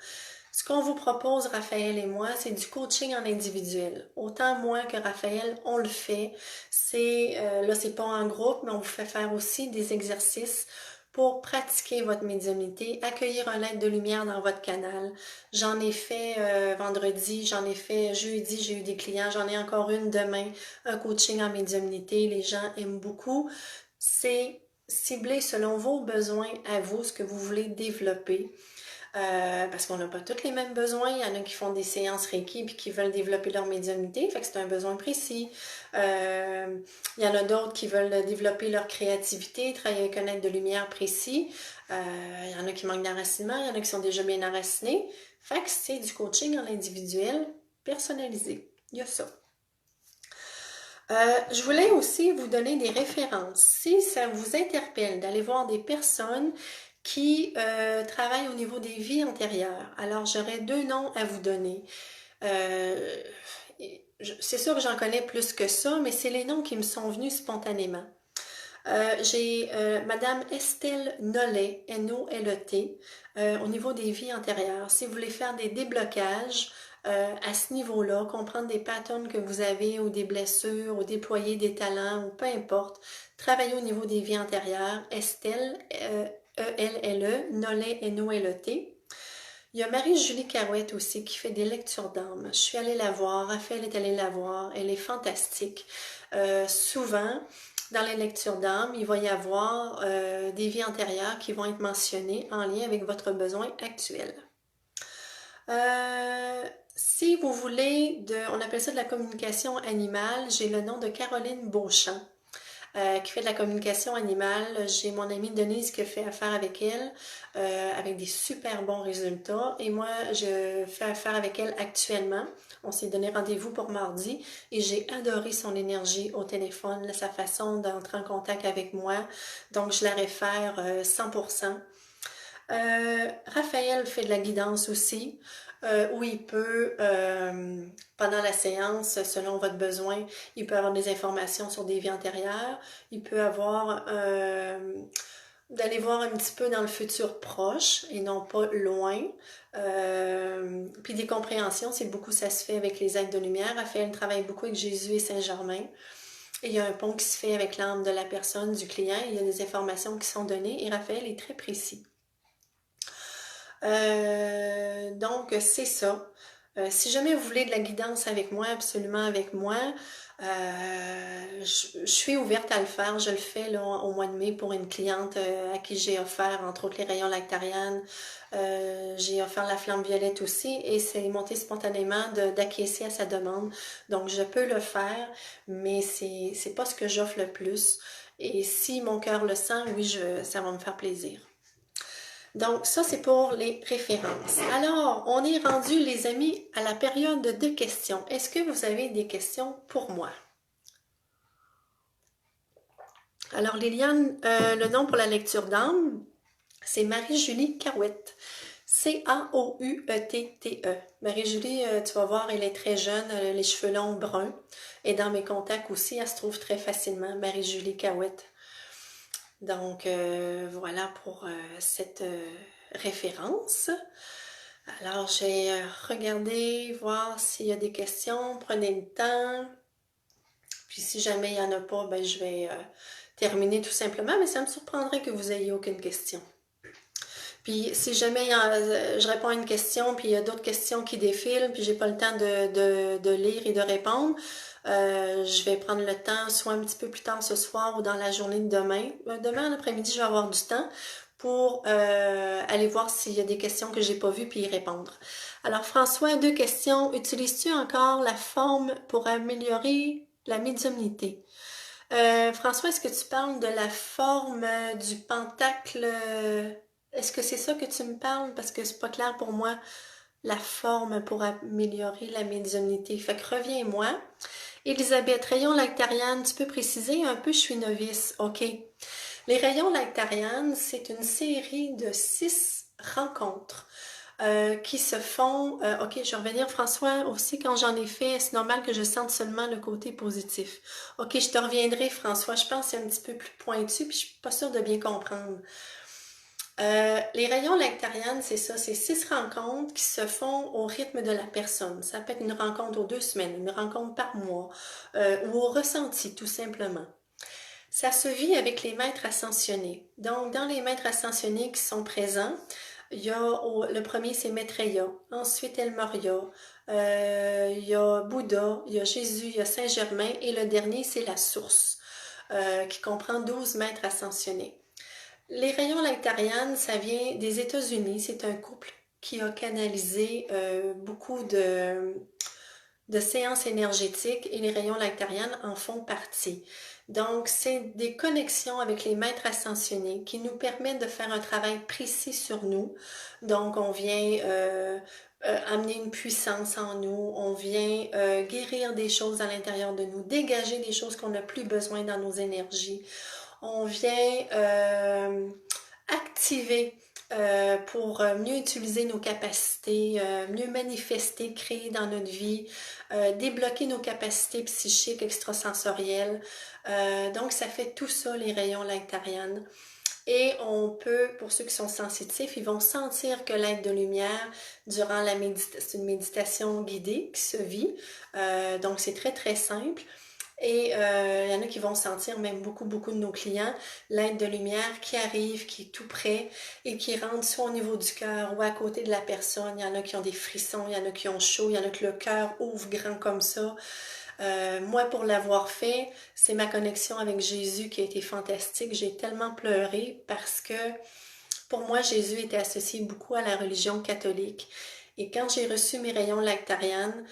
Ce qu'on vous propose, Raphaël et moi, c'est du coaching en individuel. Autant moi que Raphaël, on le fait. Là, c'est pas en groupe, mais on vous fait faire aussi des exercices pour pratiquer votre médiumnité, accueillir un être de lumière dans votre canal. J'en ai fait vendredi, j'en ai fait jeudi, j'ai eu des clients, j'en ai encore une demain, un coaching en médiumnité. Les gens aiment beaucoup. C'est ciblé selon vos besoins à vous, ce que vous voulez développer. Parce qu'on n'a pas tous les mêmes besoins. Il y en a qui font des séances Reiki puis qui veulent développer leur médiumnité, fait que c'est un besoin précis. Il y en a d'autres qui veulent développer leur créativité, travailler avec un être de lumière précis. Il y en a qui manquent d'enracinement, il y en a qui sont déjà bien enracinés. Fait que c'est du coaching en individuel personnalisé. Il y a ça. Je voulais aussi vous donner des références. Si ça vous interpelle d'aller voir des personnes qui travaillent au niveau des vies antérieures, alors j'aurais 2 noms à vous donner. C'est sûr que j'en connais plus que ça, mais c'est les noms qui me sont venus spontanément. J'ai Madame Estelle Nollet, N-O-L-E-T, au niveau des vies antérieures. Si vous voulez faire des déblocages, à ce niveau-là, comprendre des patterns que vous avez ou des blessures ou déployer des talents ou peu importe. Travailler au niveau des vies antérieures. Estelle, E-L-L-E, Nollet, N-O-L-E-T. Il y a Marie-Julie Carouette aussi qui fait des lectures d'âme. Je suis allée la voir, Raphaël est allé la voir, elle est fantastique. Souvent, dans les lectures d'âme, il va y avoir des vies antérieures qui vont être mentionnées en lien avec votre besoin actuel. Si vous voulez, on appelle ça de la communication animale, j'ai le nom de Caroline Beauchamp. Qui fait de la communication animale. J'ai mon amie Denise qui fait affaire avec elle, avec des super bons résultats. Et moi, je fais affaire avec elle actuellement. On s'est donné rendez-vous pour mardi et j'ai adoré son énergie au téléphone, sa façon d'entrer en contact avec moi. Donc, je la réfère 100%. Raphaël fait de la guidance aussi, où il peut, pendant la séance, selon votre besoin, il peut avoir des informations sur des vies antérieures, il peut avoir d'aller voir un petit peu dans le futur proche et non pas loin. Puis des compréhensions, c'est beaucoup ça se fait avec les êtres de lumière. Raphaël travaille beaucoup avec Jésus et Saint-Germain. Et il y a un pont qui se fait avec l'âme de la personne, du client. Il y a des informations qui sont données et Raphaël est très précis. Donc, c'est ça. Si jamais vous voulez de la guidance avec moi, absolument avec moi, je suis ouverte à le faire. Je le fais là, au mois de mai pour une cliente à qui j'ai offert, entre autres, les rayons lactarianes. J'ai offert la flamme violette aussi et c'est monté spontanément d'acquiescer à sa demande. Donc, je peux le faire, mais c'est pas ce que j'offre le plus. Et si mon cœur le sent, oui, ça va me faire plaisir. Donc, ça, c'est pour les références. Alors, on est rendu, les amis, à la période de questions. Est-ce que vous avez des questions pour moi? Alors, Liliane, le nom pour la lecture d'âme, c'est Marie-Julie Carouette. C-A-O-U-E-T-T-E. Marie-Julie, tu vas voir, elle est très jeune, les cheveux longs bruns. Et dans mes contacts aussi, elle se trouve très facilement, Marie-Julie Carouette. Donc, voilà pour cette référence. Alors, j'ai regardé, voir s'il y a des questions. Prenez le temps. Puis, si jamais il n'y en a pas, ben, je vais terminer tout simplement. Mais ça me surprendrait que vous n'ayez aucune question. Puis, si jamais je réponds à une question, puis il y a d'autres questions qui défilent, puis j'ai pas le temps de lire et de répondre, je vais prendre le temps soit un petit peu plus tard ce soir ou dans la journée de demain. Demain, l'après-midi, je vais avoir du temps pour aller voir s'il y a des questions que j'ai pas vues puis y répondre. Alors, François, 2 questions. Utilises-tu encore la forme pour améliorer la médiumnité? François, est-ce que tu parles de la forme du pentacle? Est-ce que c'est ça que tu me parles? Parce que c'est pas clair pour moi, la forme pour améliorer la médiumnité. Fait que reviens-moi. Elisabeth, rayon lactariane, tu peux préciser un peu, je suis novice. OK. Les rayons lactarianes, c'est une série de 6 rencontres qui se font... OK, je vais revenir, François, aussi quand j'en ai fait, c'est normal que je sente seulement le côté positif. OK, je te reviendrai, François. Je pense que c'est un petit peu plus pointu, puis je suis pas sûre de bien comprendre. Les rayons lactarianes, c'est ça, c'est 6 rencontres qui se font au rythme de la personne. Ça peut être une rencontre aux 2 semaines, une rencontre par mois, ou au ressenti, tout simplement. Ça se vit avec les maîtres ascensionnés. Donc, dans les maîtres ascensionnés qui sont présents, il y a le premier, c'est Maitreya, ensuite El Moria, il y a Bouddha, il y a Jésus, il y a Saint-Germain, et le dernier, c'est la source, qui comprend 12 maîtres ascensionnés. Les rayons lactarianes, ça vient des États-Unis. C'est un couple qui a canalisé beaucoup de séances énergétiques et les rayons lactarianes en font partie. Donc, c'est des connexions avec les maîtres ascensionnés qui nous permettent de faire un travail précis sur nous. Donc, on vient amener une puissance en nous, on vient guérir des choses à l'intérieur de nous, dégager des choses qu'on n'a plus besoin dans nos énergies. On vient activer pour mieux utiliser nos capacités, mieux manifester, créer dans notre vie, débloquer nos capacités psychiques extrasensorielles. Donc, ça fait tout ça, les rayons lactarianes. Et on peut, pour ceux qui sont sensitifs, ils vont sentir que l'aide de lumière durant la méditation, c'est une méditation guidée qui se vit. Donc c'est très très simple. Et il y en a qui vont sentir, même beaucoup de nos clients, l'aide de lumière qui arrive, qui est tout près et qui rentre soit au niveau du cœur ou à côté de la personne. Il y en a qui ont des frissons, il y en a qui ont chaud, il y en a que le cœur ouvre grand comme ça. Moi, pour l'avoir fait, c'est ma connexion avec Jésus qui a été fantastique. J'ai tellement pleuré parce que pour moi, Jésus était associé beaucoup à la religion catholique. Et quand j'ai reçu mes rayons lactariennes,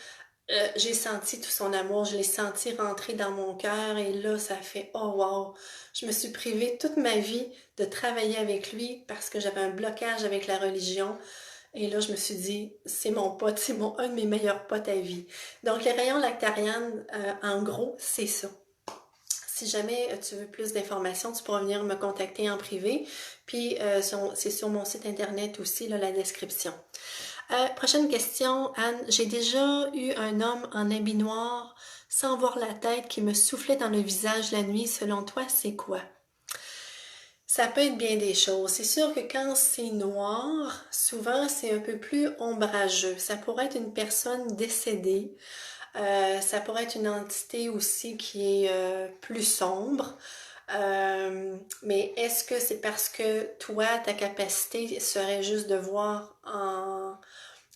j'ai senti tout son amour, je l'ai senti rentrer dans mon cœur et là, ça fait « Oh wow! » Je me suis privée toute ma vie de travailler avec lui parce que j'avais un blocage avec la religion. Et là, je me suis dit, c'est mon pote, c'est un de mes meilleurs potes à vie. Donc, les rayons lactariennes, en gros, c'est ça. Si jamais tu veux plus d'informations, tu pourras venir me contacter en privé. Puis, c'est sur mon site internet aussi, là, la description. Prochaine question, Anne. J'ai déjà eu un homme en habit noir, sans voir la tête, qui me soufflait dans le visage la nuit. Selon toi, c'est quoi? Ça peut être bien des choses. C'est sûr que quand c'est noir, souvent c'est un peu plus ombrageux. Ça pourrait être une personne décédée. Ça pourrait être une entité aussi qui est plus sombre. Mais est-ce que c'est parce que toi, ta capacité serait juste de voir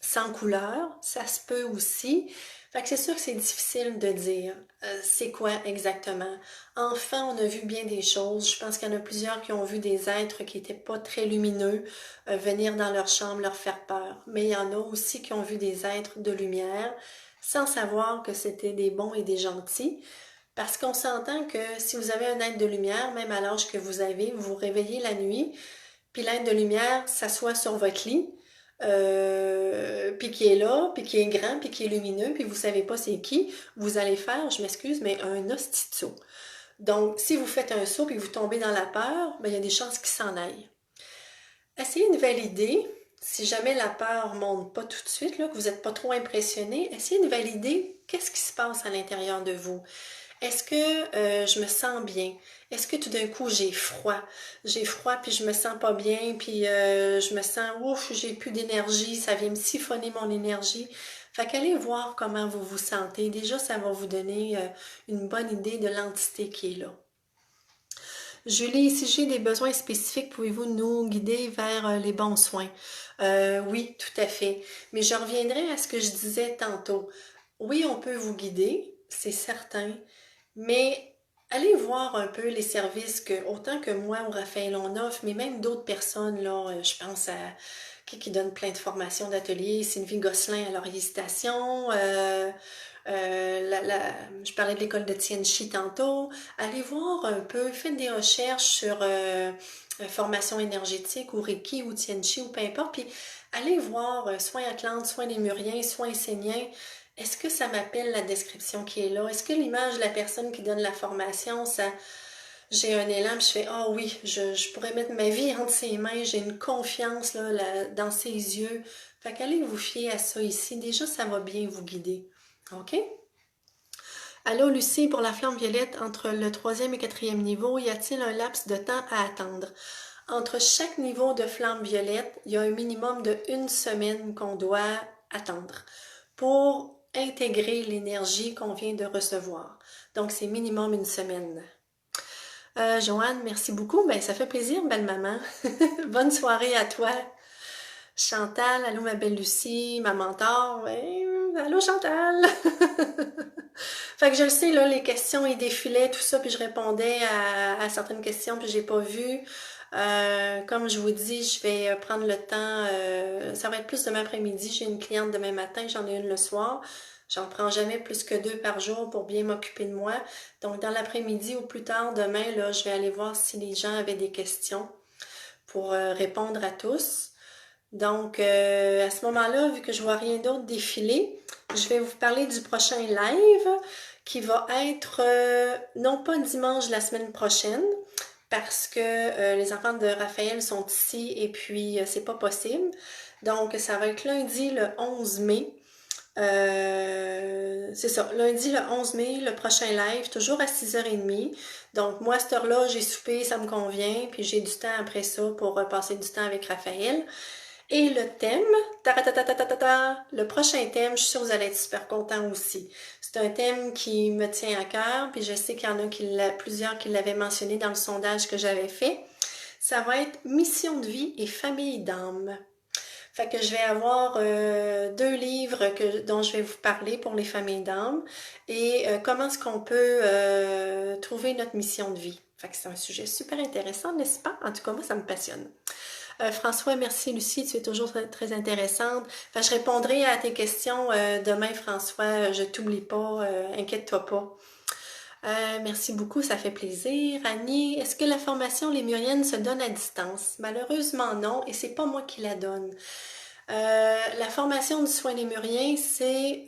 sans couleur? Ça se peut aussi. Fait que c'est sûr que c'est difficile de dire c'est quoi exactement. Enfant, on a vu bien des choses. Je pense qu'il y en a plusieurs qui ont vu des êtres qui n'étaient pas très lumineux venir dans leur chambre leur faire peur. Mais il y en a aussi qui ont vu des êtres de lumière sans savoir que c'était des bons et des gentils. Parce qu'on s'entend que si vous avez un être de lumière, même à l'âge que vous avez, vous vous réveillez la nuit, puis l'être de lumière s'assoit sur votre lit, puis qui est là, puis qui est grand, puis qui est lumineux, puis vous savez pas c'est qui, vous allez faire, je m'excuse, mais un hostie de saut. Donc, si vous faites un saut et que vous tombez dans la peur, ben, il y a des chances qu'il s'en aille. Essayez de valider, si jamais la peur ne monte pas tout de suite, là, que vous n'êtes pas trop impressionné, essayez de valider qu'est-ce qui se passe à l'intérieur de vous. Est-ce que je me sens bien? Est-ce que tout d'un coup j'ai froid? J'ai froid puis je me sens pas bien puis je me sens ouf, j'ai plus d'énergie, ça vient me siphonner mon énergie. Fait qu'allez voir comment vous vous sentez. Déjà, ça va vous donner une bonne idée de l'entité qui est là. Julie, si j'ai des besoins spécifiques, pouvez-vous nous guider vers les bons soins? Oui, tout à fait. Mais je reviendrai à ce que je disais tantôt. Oui, on peut vous guider, c'est certain, mais allez voir un peu les services que, autant que moi ou Raphaël on offre, mais même d'autres personnes, là, je pense à qui donne plein de formations d'ateliers, Sylvie Gosselin à l'Orientation, je parlais de l'école de Tien Chi tantôt. Allez voir un peu, faites des recherches sur formation énergétique ou Reiki ou Tien Chi ou peu importe, puis allez voir soins Atlantes, soins lémuriens, soins esséniens. Est-ce que ça m'appelle la description qui est là? Est-ce que l'image de la personne qui donne la formation, ça, j'ai un élan, puis je fais ah oui, je pourrais mettre ma vie entre ses mains, j'ai une confiance là, dans ses yeux. Fait qu'allez vous fier à ça ici. Déjà, ça va bien vous guider. OK? Allô, Lucie, pour la flamme violette, entre le 3e et 4e niveau, y a-t-il un laps de temps à attendre? Entre chaque niveau de flamme violette, il y a un minimum de 1 semaine qu'on doit attendre pour intégrer l'énergie qu'on vient de recevoir. Donc, c'est minimum 1 semaine. Joanne, merci beaucoup. Ben, ça fait plaisir, belle maman. Bonne soirée à toi. Chantal, allô ma belle Lucie, ma mentor. Allô Chantal. Fait que je le sais, là, les questions, ils défilaient, tout ça, puis je répondais à certaines questions, puis j'ai pas vu. Comme je vous dis, je vais prendre le temps, ça va être plus demain après-midi. J'ai une cliente demain matin, j'en ai une le soir. J'en prends jamais plus que 2 par jour pour bien m'occuper de moi. Donc, dans l'après-midi ou plus tard, demain, là, je vais aller voir si les gens avaient des questions pour répondre à tous. Donc, à ce moment-là, vu que je vois rien d'autre défiler, je vais vous parler du prochain live qui va être non pas dimanche la semaine prochaine, parce que les enfants de Raphaël sont ici et puis c'est pas possible. Donc, ça va être lundi le 11 mai C'est ça, lundi le 11 mai, le prochain live, toujours à 6h30. Donc moi, à cette heure-là, j'ai soupé, ça me convient, puis j'ai du temps après ça pour passer du temps avec Raphaël. Et le thème, le prochain thème, je suis sûre que vous allez être super contents aussi. C'est un thème qui me tient à cœur, puis je sais qu'il y en a plusieurs qui l'avaient mentionné dans le sondage que j'avais fait. Ça va être mission de vie et famille d'âme. Fait que je vais avoir 2 livres dont je vais vous parler pour les familles d'âme et comment est-ce qu'on peut trouver notre mission de vie. Fait que c'est un sujet super intéressant, n'est-ce pas? En tout cas, moi, ça me passionne. François, merci Lucie, tu es toujours très intéressante. Fait que je répondrai à tes questions demain, François. Je t'oublie pas, inquiète-toi pas. Merci beaucoup, ça fait plaisir. Annie, est-ce que la formation lémurienne se donne à distance? Malheureusement non, et c'est pas moi qui la donne. La formation du soin lémurien, c'est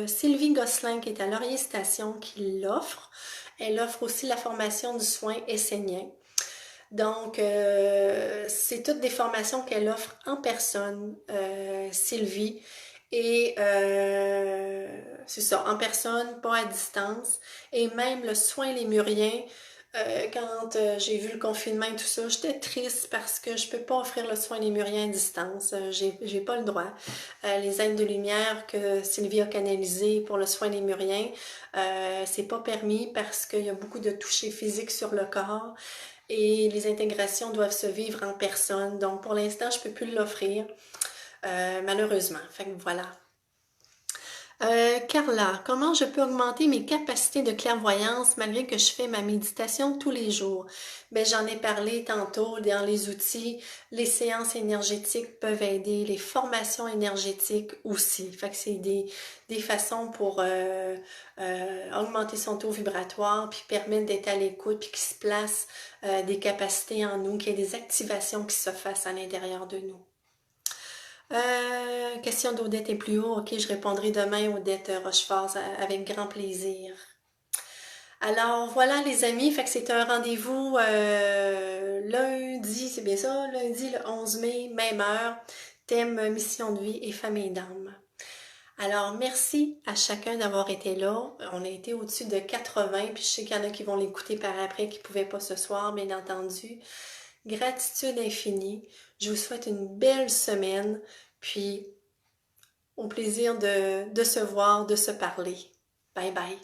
Sylvie Gosselin qui est à Laurier Station qui l'offre. Elle offre aussi la formation du soin essénien. Donc, c'est toutes des formations qu'elle offre en personne, Sylvie. Et c'est ça, en personne, pas à distance. Et même le soin lémurien, quand j'ai vu le confinement et tout ça, j'étais triste parce que je peux pas offrir le soin lémurien à distance. J'ai pas le droit. Les aides de lumière que Sylvie a canalisées pour le soin lémurien, c'est pas permis parce qu'il y a beaucoup de toucher physique sur le corps et les intégrations doivent se vivre en personne. Donc, pour l'instant, je peux plus l'offrir, malheureusement. Fait que voilà. Carla, comment je peux augmenter mes capacités de clairvoyance malgré que je fais ma méditation tous les jours? Ben, j'en ai parlé tantôt dans les outils. Les séances énergétiques peuvent aider, les formations énergétiques aussi. Fait que c'est des façons pour augmenter son taux vibratoire, puis permettre d'être à l'écoute, puis qu'il se place des capacités en nous, qu'il y ait des activations qui se fassent à l'intérieur de nous. Question d'Odette est plus haut. Ok, je répondrai demain, Odette Rochefort, avec grand plaisir. Alors voilà les amis, fait que c'est un rendez-vous lundi, c'est bien ça, lundi le 11 mai, même heure, thème mission de vie et famille d'âme. Alors merci à chacun d'avoir été là. On a été au-dessus de 80, puis je sais qu'il y en a qui vont l'écouter par après, qui ne pouvaient pas ce soir, bien entendu. Gratitude infinie. Je vous souhaite une belle semaine, puis au plaisir de se voir, de se parler. Bye bye.